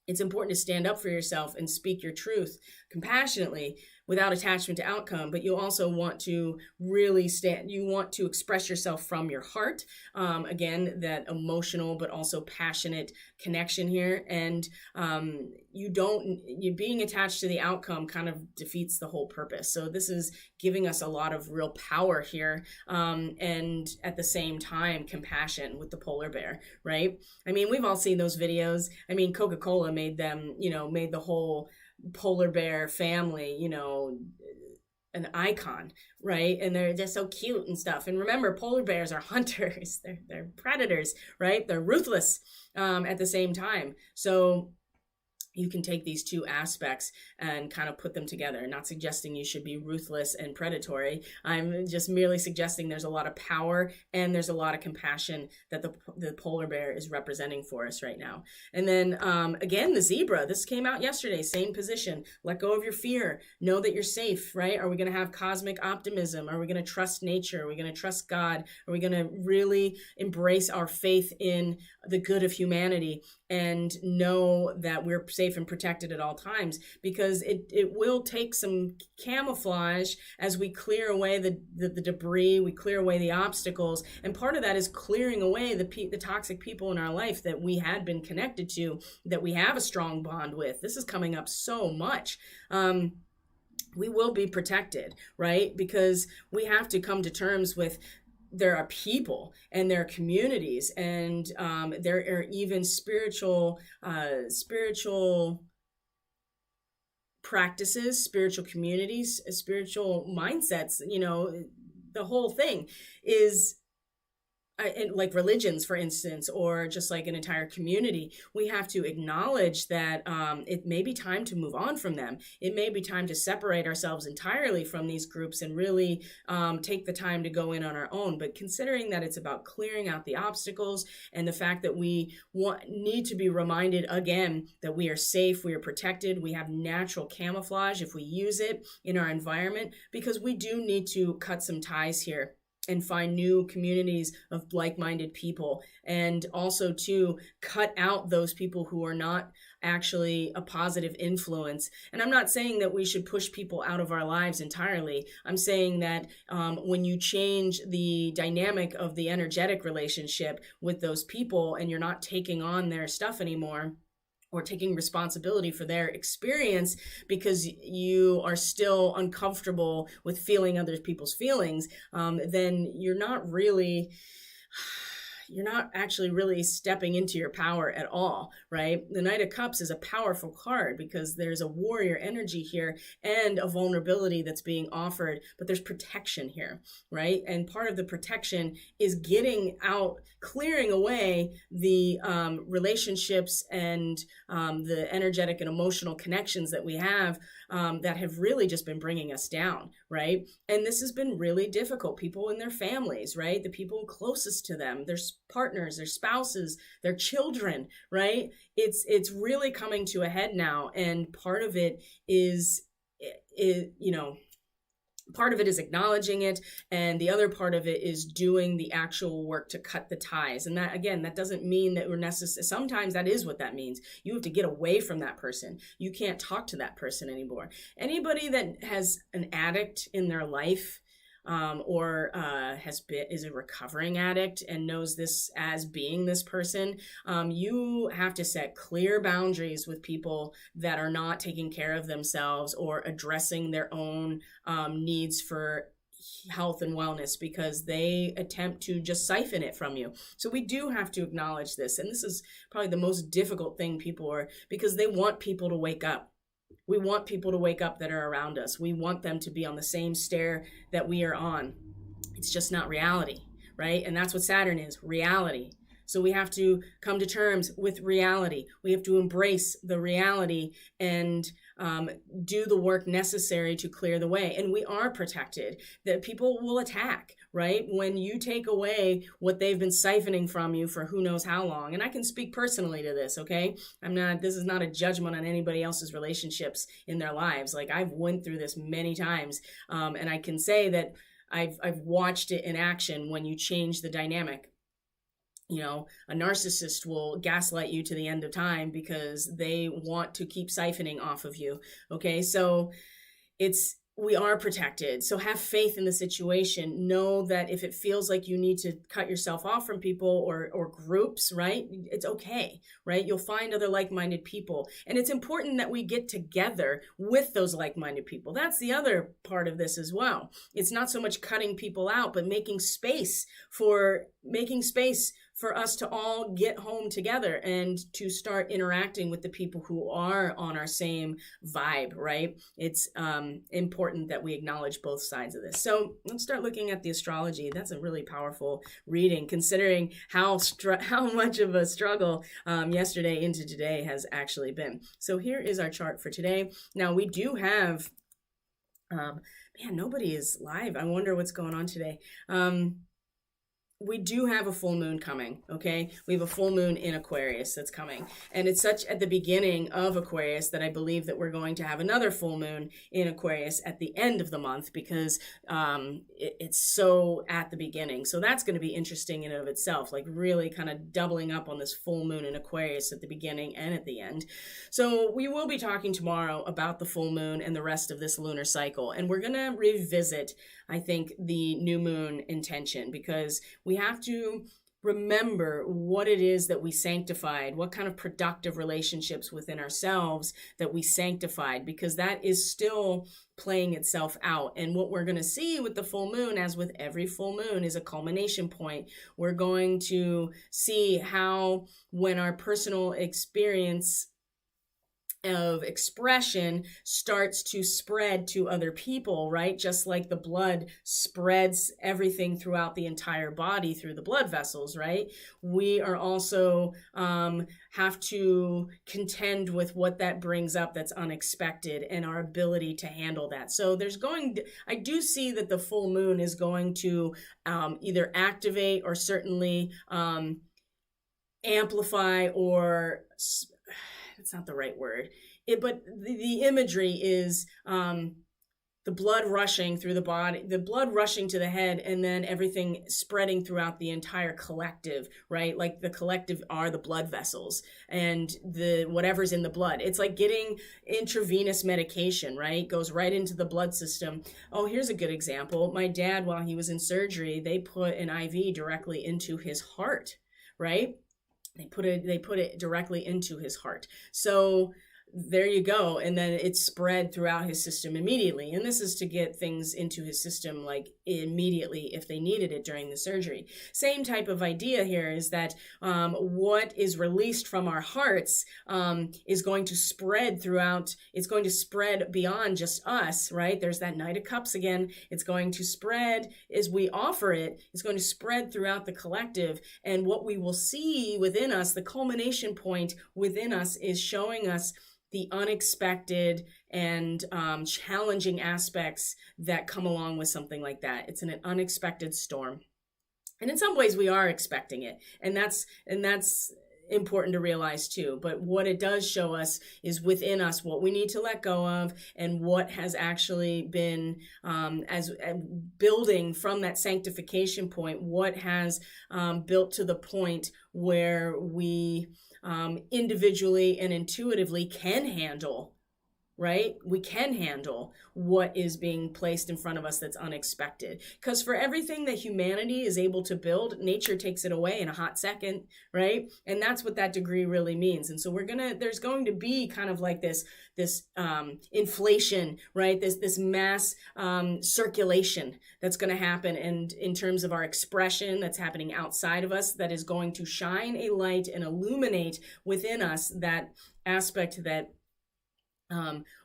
it's important to stand up for yourself and speak your truth compassionately without attachment to outcome, but you also want to really you want to express yourself from your heart. Again, that emotional but also passionate connection here. And you being attached to the outcome kind of defeats the whole purpose. So this is giving us a lot of real power here. And at the same time, compassion with the polar bear, right? I mean, we've all seen those videos. I mean, Coca-Cola made them, made the whole polar bear family, an icon, right? And they're just so cute and stuff. And remember, polar bears are hunters. They're predators, right? They're ruthless at the same time. So you can take these two aspects and kind of put them together. Not suggesting you should be ruthless and predatory. I'm just merely suggesting there's a lot of power and there's a lot of compassion that the polar bear is representing for us right now. And then again, the zebra, this came out yesterday, same position. Let go of your fear. Know that you're safe, right? Are we going to have cosmic optimism? Are we going to trust nature? Are we going to trust God? Are we going to really embrace our faith in the good of humanity and know that we're safe and protected at all times? Because it will take some camouflage as we clear away the debris, we clear away the obstacles. And part of that is clearing away the toxic people in our life that we had been connected to, that we have a strong bond with. This is coming up so much. We will be protected, right? Because we have to come to terms with there are people and there are communities and there are even spiritual practices, spiritual communities, spiritual mindsets. The whole thing is like religions, for instance, or just like an entire community. We have to acknowledge that it may be time to move on from them. It may be time to separate ourselves entirely from these groups and really take the time to go in on our own. But considering that it's about clearing out the obstacles and the fact that we need to be reminded again that we are safe, we are protected, we have natural camouflage if we use it in our environment, because we do need to cut some ties here and find new communities of like-minded people, and also to cut out those people who are not actually a positive influence. And I'm not saying that we should push people out of our lives entirely. I'm saying that when you change the dynamic of the energetic relationship with those people and you're not taking on their stuff anymore, or taking responsibility for their experience because you are still uncomfortable with feeling other people's feelings, then you're not actually really stepping into your power at all, right? The Knight of Cups is a powerful card because there's a warrior energy here and a vulnerability that's being offered, but there's protection here, right? And part of the protection is getting out, clearing away the relationships and the energetic and emotional connections that we have that have really just been bringing us down, right? And this has been really difficult. People in their families, right? The people closest to them, their partners, their spouses, their children, right? It's really coming to a head now. And part of it is, part of it is acknowledging it, and the other part of it is doing the actual work to cut the ties. And that, again, that doesn't mean that we're necessary. Sometimes that is what that means. You have to get away from that person. You can't talk to that person anymore. Anybody that has an addict in their life, or is a recovering addict and knows this as being this person, you have to set clear boundaries with people that are not taking care of themselves or addressing their own needs for health and wellness, because they attempt to just siphon it from you. So we do have to acknowledge this. And this is probably the most difficult thing because they want people to wake up. We want people to wake up that are around us. We want them to be on the same stair that we are on. It's just not reality, right? And that's what Saturn is, reality. So we have to come to terms with reality. We have to embrace the reality and do the work necessary to clear the way. And we are protected. That people will attack, right? When you take away what they've been siphoning from you for who knows how long. And I can speak personally to this, okay? This is not a judgment on anybody else's relationships in their lives. Like, I've went through this many times. And I can say that I've watched it in action when you change the dynamic. A narcissist will gaslight you to the end of time because they want to keep siphoning off of you. Okay, so we are protected. So have faith in the situation. Know that if it feels like you need to cut yourself off from people or groups, right? It's okay, right? You'll find other like-minded people. And it's important that we get together with those like-minded people. That's the other part of this as well. It's not so much cutting people out, but making space for us to all get home together and to start interacting with the people who are on our same vibe, right? It's important that we acknowledge both sides of this. So let's start looking at the astrology. That's a really powerful reading, considering how much of a struggle yesterday into today has actually been. So here is our chart for today. Now we do have, nobody is live. I wonder what's going on today. We do have a full moon coming, okay? We have a full moon in Aquarius that's coming. And it's such at the beginning of Aquarius that I believe that we're going to have another full moon in Aquarius at the end of the month, because it's so at the beginning. So that's going to be interesting in and of itself, like really kind of doubling up on this full moon in Aquarius at the beginning and at the end. So we will be talking tomorrow about the full moon and the rest of this lunar cycle. And we're going to revisit, I think, the new moon intention, because we have to remember what it is that we sanctified, what kind of productive relationships within ourselves that we sanctified, because that is still playing itself out. And what we're going to see with the full moon, as with every full moon, is a culmination point. We're going to see how, when our personal experience of expression starts to spread to other people, right? Just like the blood spreads everything throughout the entire body through the blood vessels, right? We are also have to contend with what that brings up that's unexpected and our ability to handle that. So I do see that the full moon is going to either activate or certainly amplify, or it's not the right word. But the imagery is the blood rushing through the body, the blood rushing to the head, and then everything spreading throughout the entire collective, right? Like the collective are the blood vessels and the whatever's in the blood. It's like getting intravenous medication, right? Goes right into the blood system. Oh, here's a good example. My dad, while he was in surgery, they put an IV directly into his heart, right? They put it directly into his heart. So there you go. And then it spread throughout his system immediately. And this is to get things into his system like immediately if they needed it during the surgery. Same type of idea here is that what is released from our hearts is going to spread throughout. It's going to spread beyond just us, right? There's that Knight of Cups again. It's going to spread as we offer it. It's going to spread throughout the collective. And what we will see within us, the culmination point within us, is showing us the unexpected and challenging aspects that come along with something like that. It's an unexpected storm. And in some ways we are expecting it. And that's important to realize too. But what it does show us is within us what we need to let go of, and what has actually been as building from that sanctification point, what has built to the point where we individually and intuitively can handle, right? We can handle what is being placed in front of us that's unexpected. Because for everything that humanity is able to build, nature takes it away in a hot second, right? And that's what that degree really means. And so there's going to be kind of like this inflation, right? This mass circulation that's going to happen, and in terms of our expression that's happening outside of us, that is going to shine a light and illuminate within us that aspect that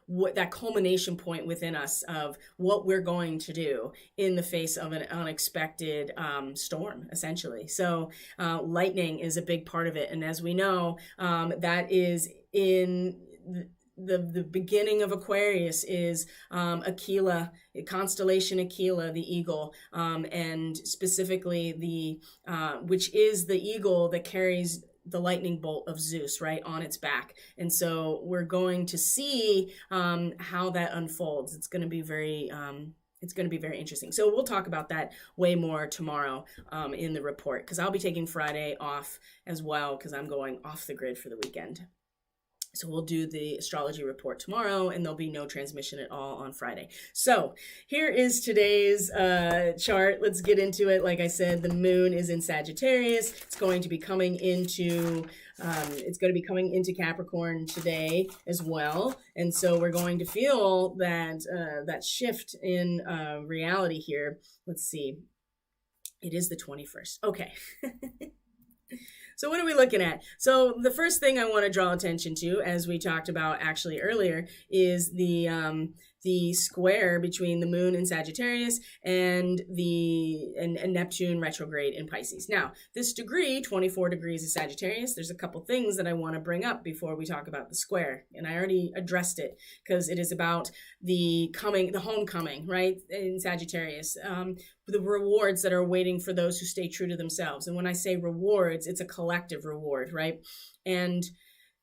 what that culmination point within us of what we're going to do in the face of an unexpected storm, essentially. So lightning is a big part of it. And as we know, that is in the beginning of Aquarius is Aquila, constellation Aquila, the eagle, and specifically which is the eagle that carries the lightning bolt of Zeus right on its back. And so we're going to see how that unfolds. It's going to be very interesting. So we'll talk about that way more tomorrow in the report, because I'll be taking Friday off as well, because I'm going off the grid for the weekend. So we'll do the astrology report tomorrow, and there'll be no transmission at all on Friday. So here is today's chart. Let's get into it. Like I said, the moon is in Sagittarius. It's going to be coming into Capricorn today as well. And so we're going to feel that shift in reality here. Let's see. It is the 21st. Okay. So what are we looking at? So the first thing I want to draw attention to, as we talked about actually earlier, is the square between the moon in Sagittarius and Neptune retrograde in Pisces. Now, this degree, 24 degrees of Sagittarius, there's a couple things that I want to bring up before we talk about the square. And I already addressed it, because it is about the homecoming, right, in Sagittarius. The rewards that are waiting for those who stay true to themselves. And when I say rewards, it's a collective reward, right? And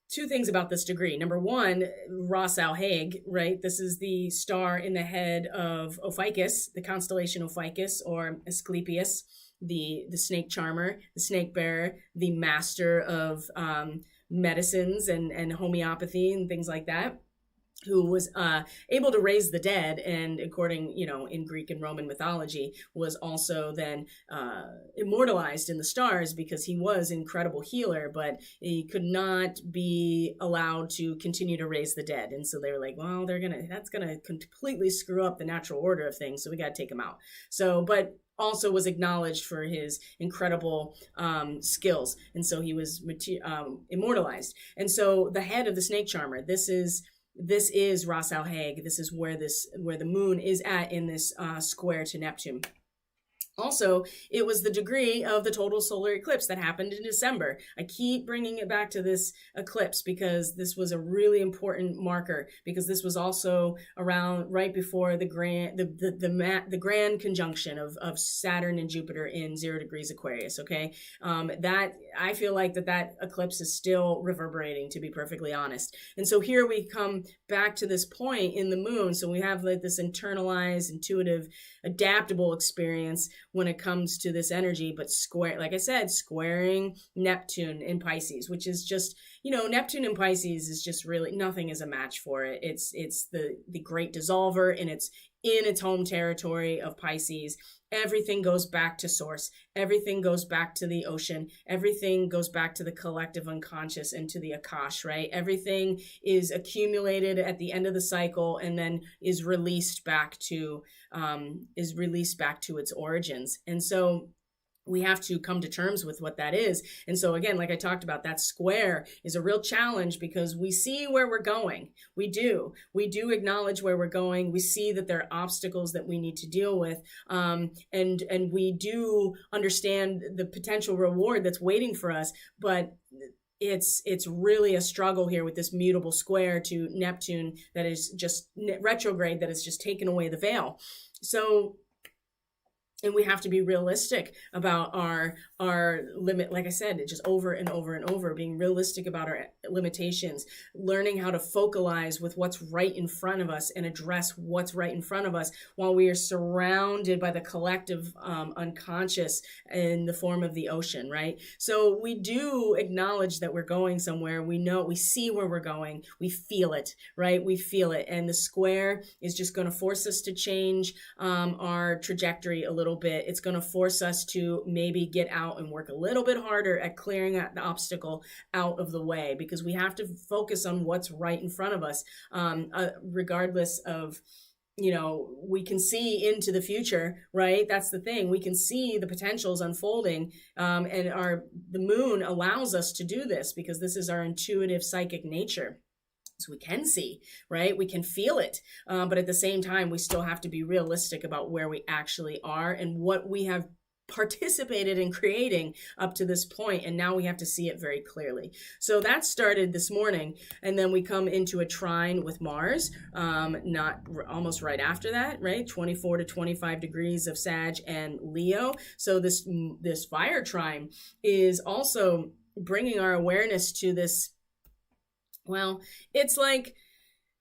two things about this degree. Number one, Ras Al Hague, right? This is the star in the head of Ophiuchus, the constellation Ophiuchus, or Asclepius, the snake charmer, the snake bearer, the master of medicines and homeopathy and things like that, who was able to raise the dead, and according, in Greek and Roman mythology, was also then immortalized in the stars, because he was an incredible healer, but he could not be allowed to continue to raise the dead. And so they were like, well, that's gonna completely screw up the natural order of things, so we got to take him out. So, but also was acknowledged for his incredible skills, and so he was immortalized. And so the head of the snake charmer, this is Ras Al Hague. This is where the moon is at in this square to Neptune. Also, it was the degree of the total solar eclipse that happened in December. I keep bringing it back to this eclipse because this was a really important marker, because this was also around right before the grand conjunction of Saturn and Jupiter in 0 degrees Aquarius. Okay, that I feel like that eclipse is still reverberating, to be perfectly honest. And so here we come back to this point in the moon. So we have like this internalized, intuitive, adaptable experience when it comes to this energy, but like I said, squaring Neptune in Pisces, which is just, Neptune in Pisces is just really, nothing is a match for it. It's the great dissolver, and it's in its home territory of Pisces. Everything goes back to source. Everything goes back to the ocean. Everything goes back to the collective unconscious and to the Akash, right? Everything is accumulated at the end of the cycle and then is released back to its origins. And so we have to come to terms with what that is. And so again, like I talked about, that square is a real challenge because we see where we're going. We do acknowledge where we're going. We see that there are obstacles that we need to deal with. And we do understand the potential reward that's waiting for us, but it's really a struggle here with this mutable square to Neptune that is just retrograde, that has just taken away the veil. So, and we have to be realistic about our limit. Like I said, just over and over and over, being realistic about our limitations, learning how to focalize with what's right in front of us and address what's right in front of us while we are surrounded by the collective unconscious in the form of the ocean, right? So we do acknowledge that we're going somewhere. We see where we're going. We feel it, right? We feel it. And the square is just going to force us to change our trajectory a little bit. It's going to force us to maybe get out and work a little bit harder at clearing the obstacle out of the way, because we have to focus on what's right in front of us, regardless of, we can see into the future, right? That's the thing. We can see the potentials unfolding, and the moon allows us to do this because this is our intuitive psychic nature. So we can see, right? We can feel it. But at the same time, we still have to be realistic about where we actually are and what we have participated in creating up to this point. And now we have to see it very clearly. So that started this morning. And then we come into a trine with Mars, almost right after that, right? 24 to 25 degrees of Sag and Leo. So this fire trine is also bringing our awareness to this. Well, it's like,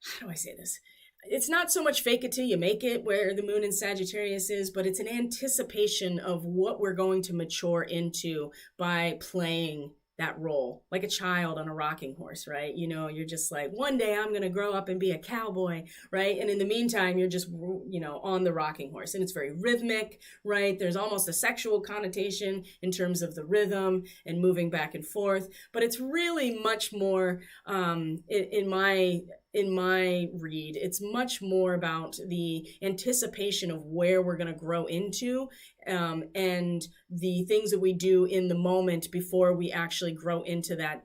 how do I say this? It's not so much fake it till you make it, where the moon in Sagittarius is, but it's an anticipation of what we're going to mature into by playing that role, like a child on a rocking horse, right? You're just like, one day I'm going to grow up and be a cowboy, right? And in the meantime, you're just, on the rocking horse, and it's very rhythmic, right? There's almost a sexual connotation in terms of the rhythm and moving back and forth, but it's really much more, in my read, it's much more about the anticipation of where we're going to grow into, and the things that we do in the moment before we actually grow into that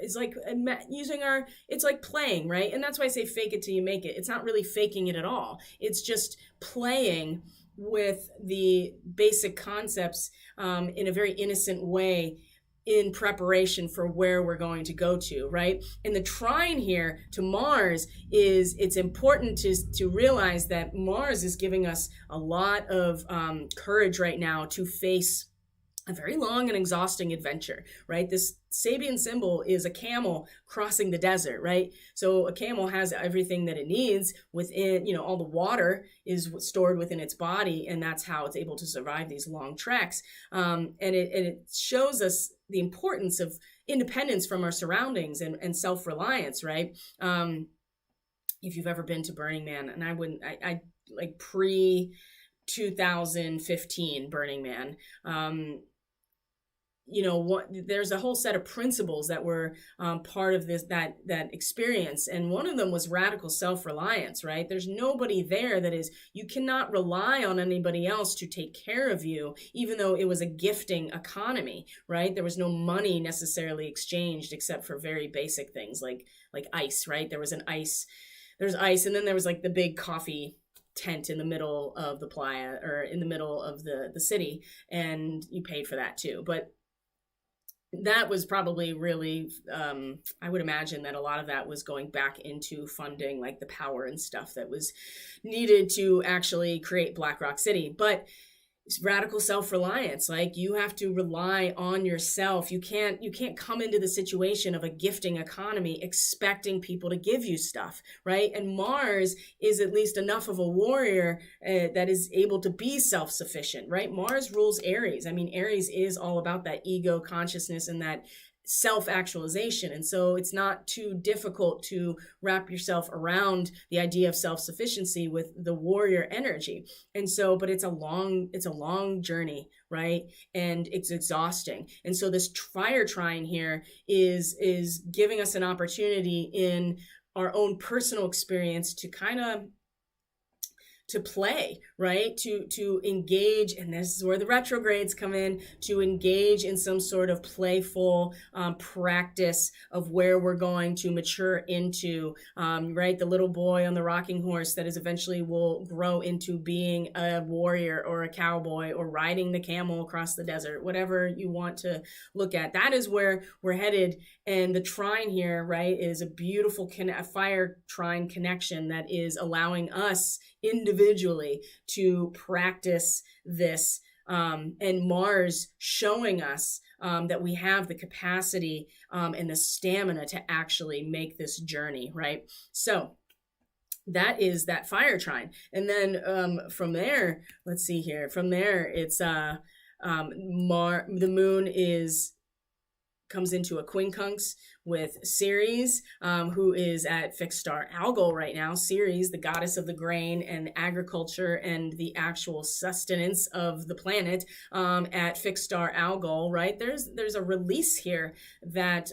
it's like it's like playing, right? And that's why I say fake it till you make it. It's not really faking it at all. It's just playing with the basic concepts in a very innocent way, in preparation for where we're going to go to, right? And the trine here to Mars it's important to realize that Mars is giving us a lot of courage right now to face a very long and exhausting adventure, right? This Sabian symbol is a camel crossing the desert, right? So a camel has everything that it needs within, all the water is stored within its body, and that's how it's able to survive these long treks. And it shows us the importance of independence from our surroundings and self-reliance, right? If you've ever been to Burning Man, and I like pre 2015 Burning Man, there's a whole set of principles that were part of that experience. And one of them was radical self-reliance, right? There's nobody there you cannot rely on anybody else to take care of you, even though it was a gifting economy, right? There was no money necessarily exchanged except for very basic things like ice, right? There's ice, and then there was like the big coffee tent in the middle of the playa or in the middle of the city, and you paid for that too. But that was probably really, I would imagine that a lot of that was going back into funding like the power and stuff that was needed to actually create Black Rock City. But it's radical self-reliance. Like, you have to rely on yourself. You can't come into the situation of a gifting economy expecting people to give you stuff, right? And Mars is at least enough of a warrior that is able to be self-sufficient, right? Mars rules Aries. I mean, Aries is all about that ego consciousness and that self-actualization. And so it's not too difficult to wrap yourself around the idea of self-sufficiency with the warrior energy. And so, but it's a long journey, right? And it's exhausting. And so this fire trine here is giving us an opportunity in our own personal experience to kind of to play, right? To engage, and this is where the retrogrades come in, to engage in some sort of playful practice of where we're going to mature into, right? The little boy on the rocking horse that is eventually will grow into being a warrior or a cowboy or riding the camel across the desert, whatever you want to look at. That is where we're headed. And the trine here, right, is a beautiful fire trine connection that is allowing us individually to practice this, and Mars showing us that we have the capacity and the stamina to actually make this journey, right? So that is that fire trine. And then from there, let's see here, from there it's the moon comes into a quincunx with Ceres, who is at fixed star Algol right now. Ceres, the goddess of the grain and agriculture and the actual sustenance of the planet, at fixed star Algol, right? There's a release here that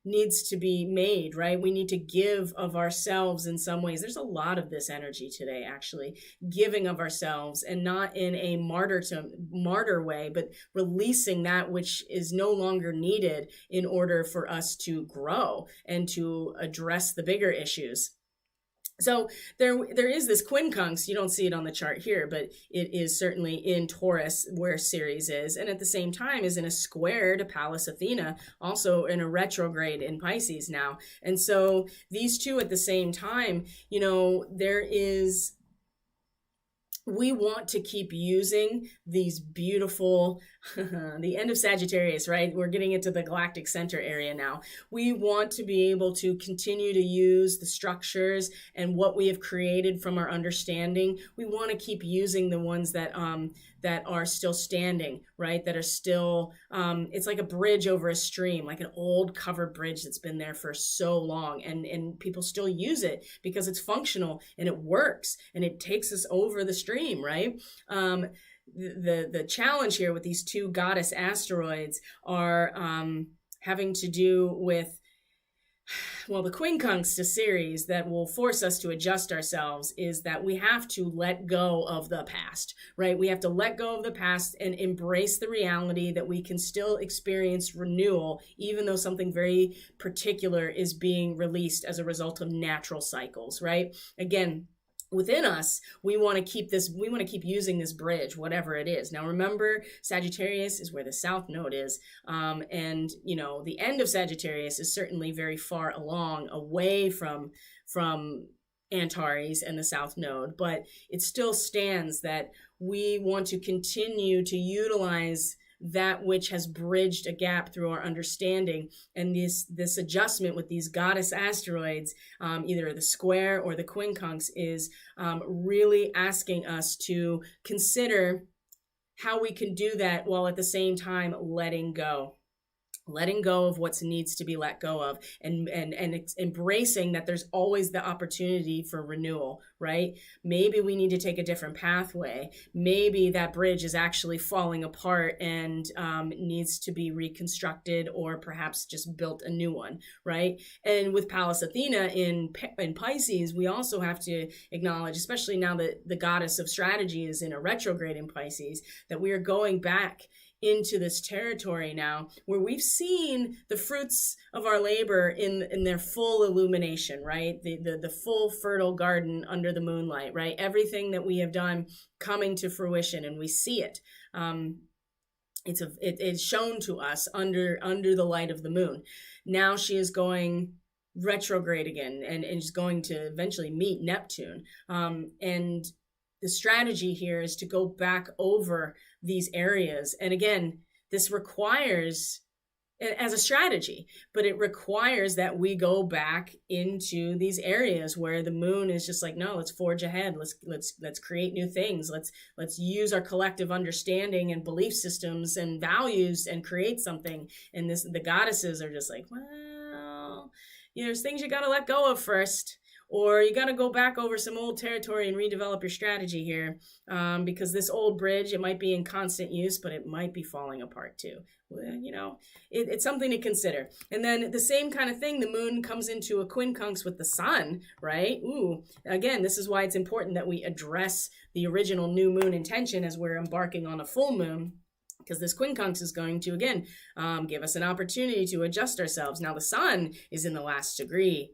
needs to be made, right? We need to give of ourselves in some ways. There's a lot of this energy today, actually, giving of ourselves, and not in a martyr way, but releasing that which is no longer needed in order for us to grow and to address the bigger issues. So there is this quincunx. You don't see it on the chart here, but it is certainly in Taurus where Ceres is, and at the same time is in a square to Pallas Athena, also in a retrograde in Pisces now. And so these two at the same time, we want to keep using these beautiful, the end of Sagittarius, right? We're getting into the galactic center area now. We want to be able to continue to use the structures and what we have created from our understanding. We want to keep using the ones that are still standing, right? That are still, it's like a bridge over a stream, like an old covered bridge that's been there for so long, and people still use it because it's functional and it works and it takes us over the stream, right? The challenge here with these two goddess asteroids are having to do with, well, the quincunx to Ceres that will force us to adjust ourselves is that we have to let go of the past, right? We have to let go of the past and embrace the reality that we can still experience renewal, even though something very particular is being released as a result of natural cycles, right? Again, within us, we want to keep using this bridge, whatever it is. Now, remember, Sagittarius is where the South Node is. And, the end of Sagittarius is certainly very far along, away from Antares and the South Node, but it still stands that we want to continue to utilize that which has bridged a gap through our understanding. And this adjustment with these goddess asteroids, either the square or the quincunx, is really asking us to consider how we can do that while at the same time letting go of what needs to be let go of, and embracing that there's always the opportunity for renewal, right? Maybe we need to take a different pathway. Maybe that bridge is actually falling apart and needs to be reconstructed, or perhaps just built a new one, right? And with Pallas Athena in Pisces, we also have to acknowledge, especially now that the goddess of strategy is in a retrograde in Pisces, that we are going back into this territory now where we've seen the fruits of our labor in their full illumination, right? The full fertile garden under the moonlight, right? Everything that we have done coming to fruition, and we see it. It's shown to us under the light of the moon. Now she is going retrograde again, and is going to eventually meet Neptune. And the strategy here is to go back over these areas. And again, this requires, as a strategy, but it requires that we go back into these areas where the moon is just like, no, let's forge ahead. Let's create new things. Let's use our collective understanding and belief systems and values and create something. And the goddesses are just like, well, there's things you got to let go of first. Or you got to go back over some old territory and redevelop your strategy here, because this old bridge, it might be in constant use, but it might be falling apart too. Well, it's something to consider. And then the same kind of thing, the moon comes into a quincunx with the sun, right? Again, this is why it's important that we address the original new moon intention as we're embarking on a full moon, because this quincunx is going to, again, give us an opportunity to adjust ourselves. Now, the sun is in the last degree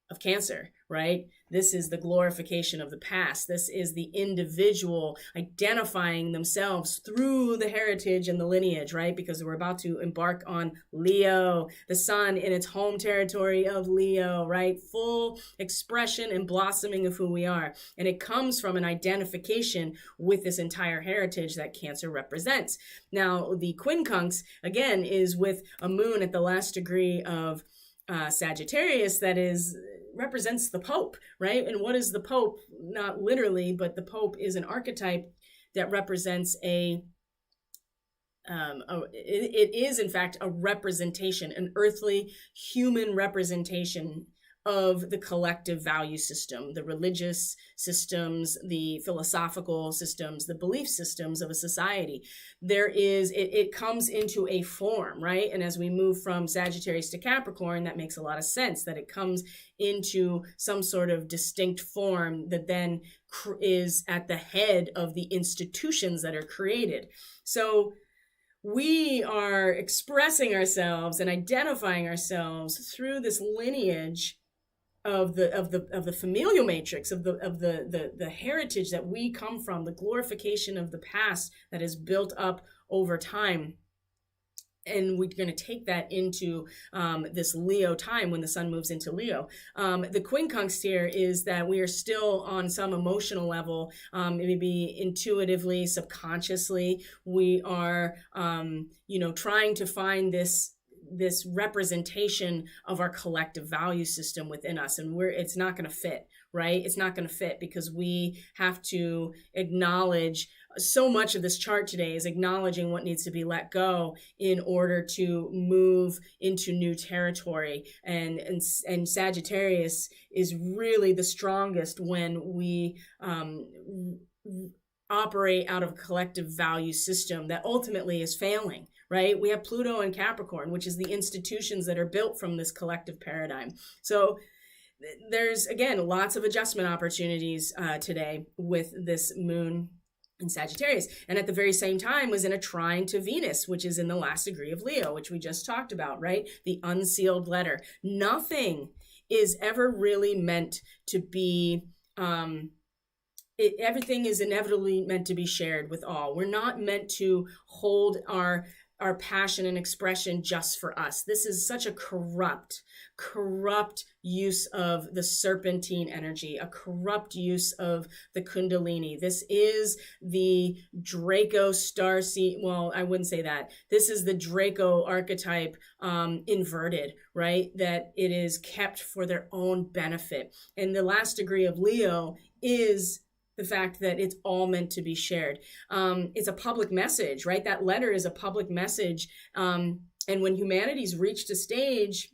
of Cancer, right? This is the glorification of the past. This is the individual identifying themselves through the heritage and the lineage, right? Because we're about to embark on Leo, the sun in its home territory of Leo, right? Full expression and blossoming of who we are. And it comes from an identification with this entire heritage that Cancer represents. Now, the quincunx, again, is with a moon at the last degree of Sagittarius that represents the Pope, right? And what is the Pope? Not literally, but the Pope is an archetype that represents it is in fact a representation, an earthly human representation of the collective value system, the religious systems, the philosophical systems, the belief systems of a society. It comes into a form, right? And as we move from Sagittarius to Capricorn, that makes a lot of sense, that it comes into some sort of distinct form that then is at the head of the institutions that are created. So we are expressing ourselves and identifying ourselves through this lineage of the familial matrix, of the heritage that we come from, the glorification of the past that is built up over time. And we're going to take that into this Leo time when the sun moves into Leo. The quincunx here is that we are still on some emotional level, maybe intuitively, subconsciously, we are, trying to find this representation of our collective value system within us. And it's not going to fit, right? It's not going to fit because we have to acknowledge so much of this chart today is acknowledging what needs to be let go in order to move into new territory. And Sagittarius is really the strongest when we operate out of a collective value system that ultimately is failing, right? We have Pluto and Capricorn, which is the institutions that are built from this collective paradigm. So there's, again, lots of adjustment opportunities today with this moon in Sagittarius. And at the very same time was in a trine to Venus, which is in the last degree of Leo, which we just talked about, right? The unsealed letter. Nothing is ever really meant to be everything is inevitably meant to be shared with all. We're not meant to hold our passion and expression just for us. This is such a corrupt use of the serpentine energy, a corrupt use of the Kundalini. This is the Draco star seed. Well, I wouldn't say that. This is the Draco archetype inverted, right? That it is kept for their own benefit. And the last degree of Leo is the fact that it's all meant to be shared. It's a public message, right? That letter is a public message. And when humanity's reached a stage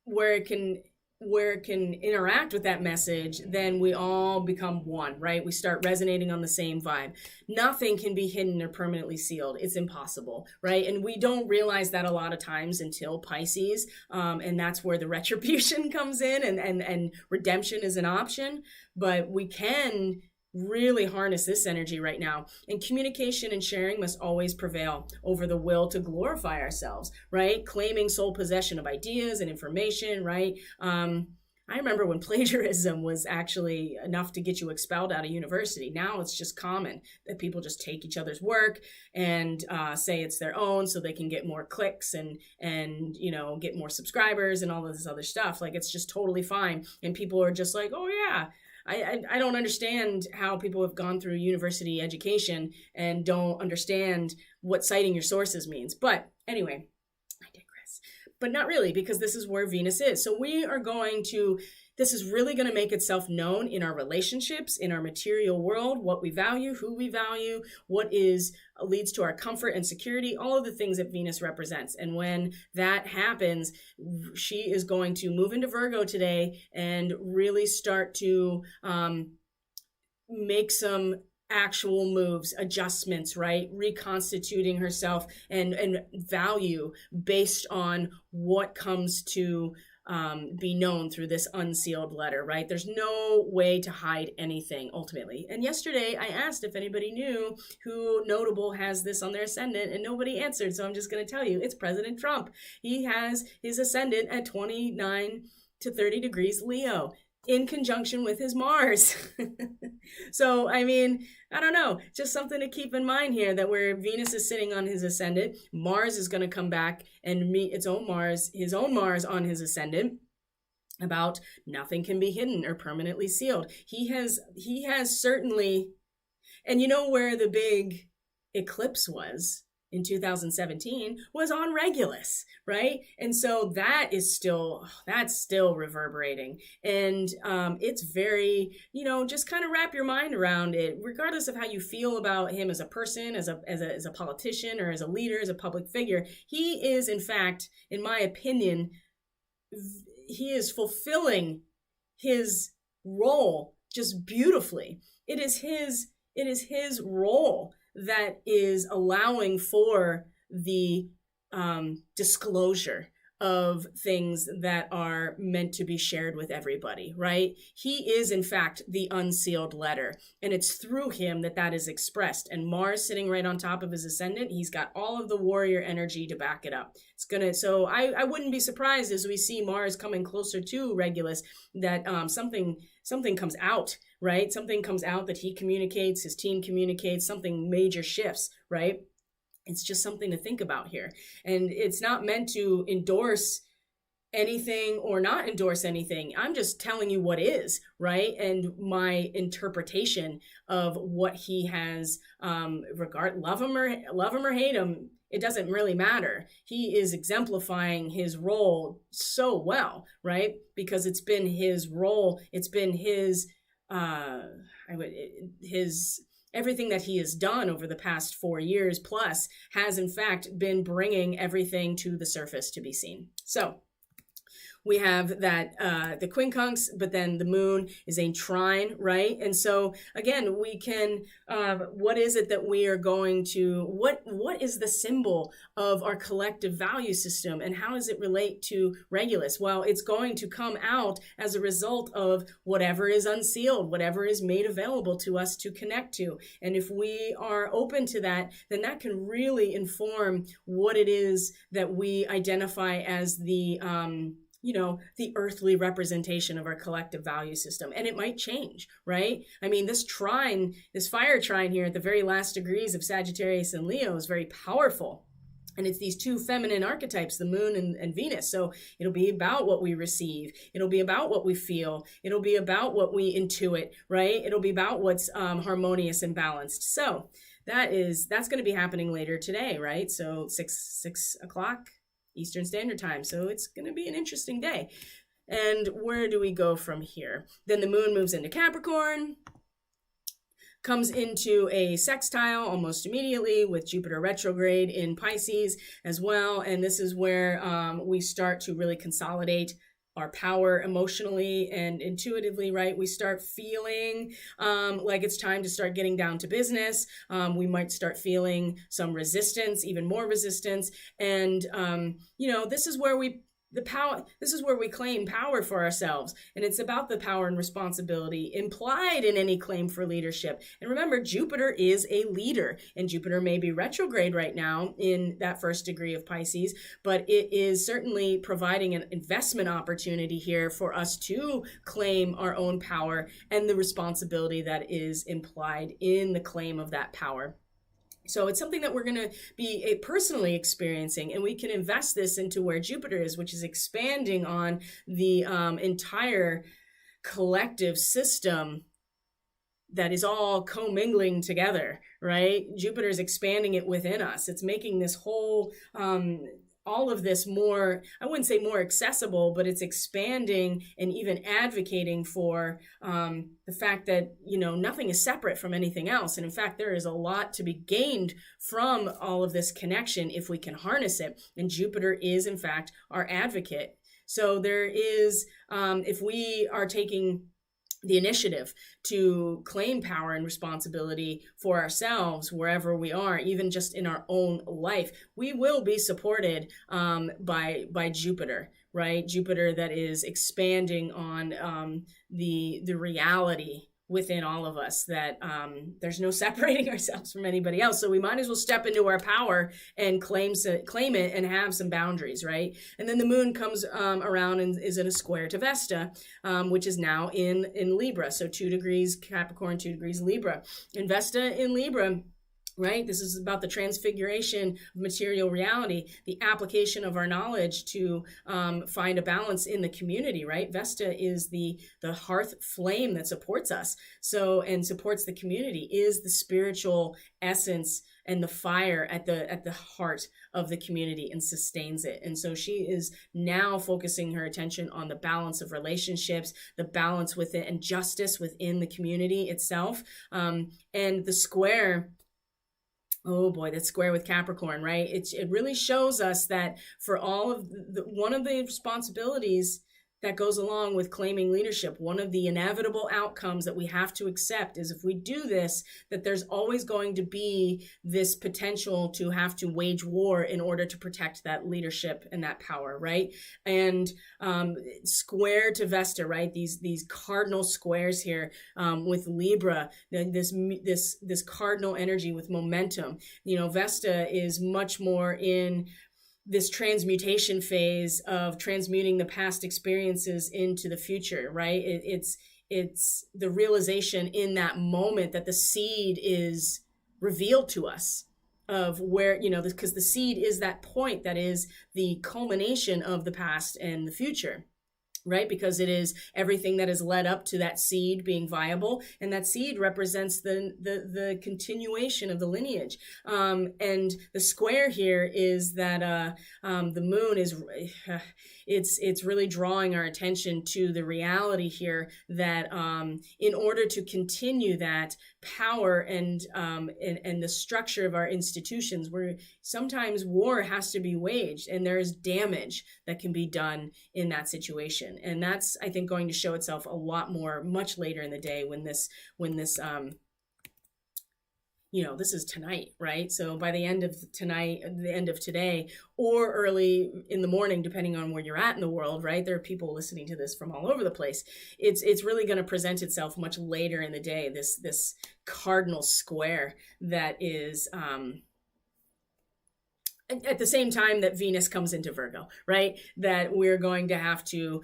where it can interact with that message, then we all become one, right? We start resonating on the same vibe. Nothing can be hidden or permanently sealed. It's impossible, right? And we don't realize that a lot of times until Pisces. And that's where the retribution comes in and redemption is an option. But we can really harness this energy right now. And communication and sharing must always prevail over the will to glorify ourselves, right? Claiming sole possession of ideas and information, right? I remember when plagiarism was actually enough to get you expelled out of university. Now it's just common that people just take each other's work and say it's their own so they can get more clicks and get more subscribers and all of this other stuff. Like, it's just totally fine. And people are just like, oh yeah, I don't understand how people have gone through university education and don't understand what citing your sources means. But anyway, I digress. But not really, because this is where Venus is. So this is really going to make itself known in our relationships, in our material world, what we value, who we value, what leads to our comfort and security, all of the things that Venus represents. And when that happens, she is going to move into Virgo today and really start to make some actual moves, adjustments, right? Reconstituting herself and value based on what comes to be known through this unsealed letter, right? There's no way to hide anything ultimately. And yesterday I asked if anybody knew who notable has this on their ascendant, and nobody answered. So I'm just going to tell you, it's President Trump. He has his ascendant at 29 to 30 degrees Leo, in conjunction with his Mars. So, I mean, I don't know, just something to keep in mind here, that where Venus is sitting on his ascendant, Mars is going to come back and meet his own Mars on his ascendant, about nothing can be hidden or permanently sealed. He has certainly, and you know where the big eclipse was in 2017 was on Regulus, right? And so that's still reverberating. And it's very, just kind of wrap your mind around it, regardless of how you feel about him as a person, as a politician, or as a leader, as a public figure. He is, in fact, in my opinion, he is fulfilling his role just beautifully. It is his role that is allowing for the disclosure of things that are meant to be shared with everybody, right? He is, in fact, the unsealed letter, and it's through him that is expressed. And Mars sitting right on top of his ascendant, he's got all of the warrior energy to back it up. So I wouldn't be surprised as we see Mars coming closer to Regulus that something comes out, right? Something comes out that he communicates, his team communicates, something major shifts, right? It's just something to think about here. And it's not meant to endorse anything or not endorse anything. I'm just telling you what is, right? And my interpretation of what he has, love him or hate him, it doesn't really matter. He is exemplifying his role so well, right? Because it's been his role. It's been his everything that he has done over the past 4 years plus has in fact been bringing everything to the surface to be seen. So we have that the quincunx, but then the moon is a trine, right? And so again, we can, what is it that we are going to, what is the symbol of our collective value system, and how does it relate to Regulus? Well, it's going to come out as a result of whatever is unsealed, whatever is made available to us to connect to. And if we are open to that, then that can really inform what it is that we identify as the earthly representation of our collective value system. And it might change, right? I mean, this fire trine here at the very last degrees of Sagittarius and Leo is very powerful. And it's these two feminine archetypes, the moon and Venus. So it'll be about what we receive. It'll be about what we feel. It'll be about what we intuit, right? It'll be about what's harmonious and balanced. So that's going to be happening later today, right? So 6 o'clock Eastern Standard Time. So it's going to be an interesting day. And where do we go from here? Then the moon moves into Capricorn, comes into a sextile almost immediately with Jupiter retrograde in Pisces as well. And this is where we start to really consolidate our power emotionally and intuitively, right? We start feeling like it's time to start getting down to business. We might start feeling some resistance, even more resistance. And, this is where we the power, this is where we claim power for ourselves, and it's about the power and responsibility implied in any claim for leadership. And remember, Jupiter is a leader, and Jupiter may be retrograde right now in that first degree of Pisces, but it is certainly providing an investment opportunity here for us to claim our own power and the responsibility that is implied in the claim of that power. So it's something that we're going to be personally experiencing, and we can invest this into where Jupiter is, which is expanding on the entire collective system that is all commingling together, right? Jupiter is expanding it within us. It's making this whole all of this more, I wouldn't say more accessible, but it's expanding and even advocating for the fact that, nothing is separate from anything else. And in fact, there is a lot to be gained from all of this connection if we can harness it. And Jupiter is, in fact, our advocate. So there is, if we are taking the initiative to claim power and responsibility for ourselves wherever we are, even just in our own life, we will be supported by Jupiter, right? Jupiter that is expanding on the reality within all of us, that there's no separating ourselves from anybody else. So we might as well step into our power and claim it and have some boundaries, right? And then the moon comes around and is in a square to Vesta, which is now in Libra. So 2 degrees Capricorn, 2 degrees Libra. And Vesta in Libra, right? This is about the transfiguration of material reality, the application of our knowledge to find a balance in the community, right? Vesta is the hearth flame that supports us, and supports the community, is the spiritual essence and the fire at the heart of the community, and sustains it. And so she is now focusing her attention on the balance of relationships, the balance within, and justice within the community itself. And the square, oh boy, that square with Capricorn, right? It really shows us that for all of one of the responsibilities that goes along with claiming leadership, one of the inevitable outcomes that we have to accept is, if we do this, that there's always going to be this potential to have to wage war in order to protect that leadership and that power, right? And square to Vesta, right? These cardinal squares here with Libra, this cardinal energy with momentum. Vesta is much more in this transmutation phase of transmuting the past experiences into the future, right? It's the realization in that moment that the seed is revealed to us of where, because the seed is that point that is the culmination of the past and the future, right? Because it is everything that has led up to that seed being viable, and that seed represents the continuation of the lineage. And the square here is that the moon is it's really drawing our attention to the reality here that in order to continue that power and the structure of our institutions, where sometimes war has to be waged, and there is damage that can be done in that situation. And that's, I think, going to show itself a lot more much later in the day when this this is tonight, right? So by the end of tonight, the end of today, or early in the morning, depending on where you're at in the world, right? There are people listening to this from all over the place. It's really going to present itself much later in the day, this cardinal square that is at the same time that Venus comes into Virgo, right? That we're going to have to,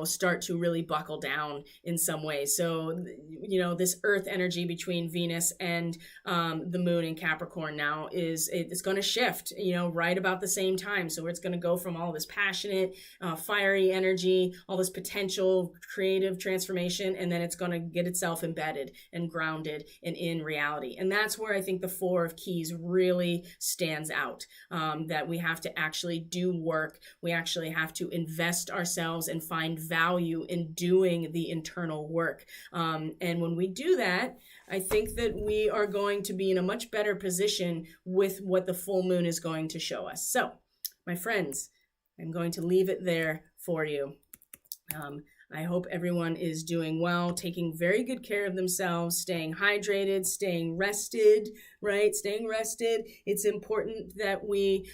start to really buckle down in some ways. So, this earth energy between Venus and the moon in Capricorn now it's going to shift, right about the same time. So it's going to go from all this passionate, fiery energy, all this potential creative transformation, and then it's going to get itself embedded and grounded and in reality. And that's where I think the 4 of Keys really stands out. That we have to actually do work. We actually have to invest ourselves and find value in doing the internal work. And when we do that, I think that we are going to be in a much better position with what the full moon is going to show us. So, my friends, I'm going to leave it there for you. I hope everyone is doing well, taking very good care of themselves, staying hydrated, staying rested, right? Staying rested. It's important that we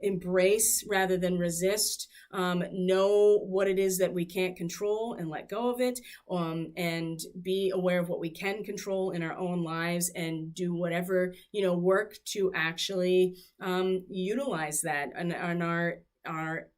embrace rather than resist know what it is that we can't control and let go of it, and be aware of what we can control in our own lives, and do whatever, work to actually utilize that and our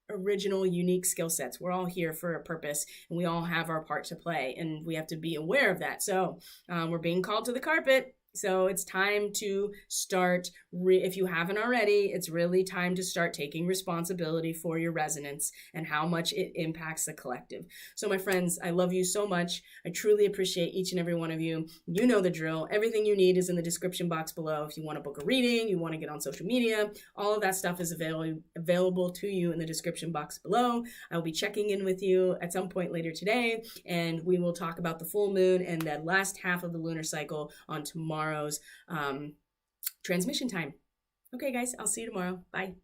original unique skill sets. We're all here for a purpose, and we all have our part to play, and we have to be aware of that. So we're being called to the carpet. So it's time to start, if you haven't already, it's really time to start taking responsibility for your resonance and how much it impacts the collective. So my friends, I love you so much. I truly appreciate each and every one of you. You know the drill. Everything you need is in the description box below. If you want to book a reading, you want to get on social media, all of that stuff is available to you in the description box below. I'll be checking in with you at some point later today, and we will talk about the full moon and the last half of the lunar cycle on tomorrow's transmission time. Okay, guys, I'll see you tomorrow. Bye.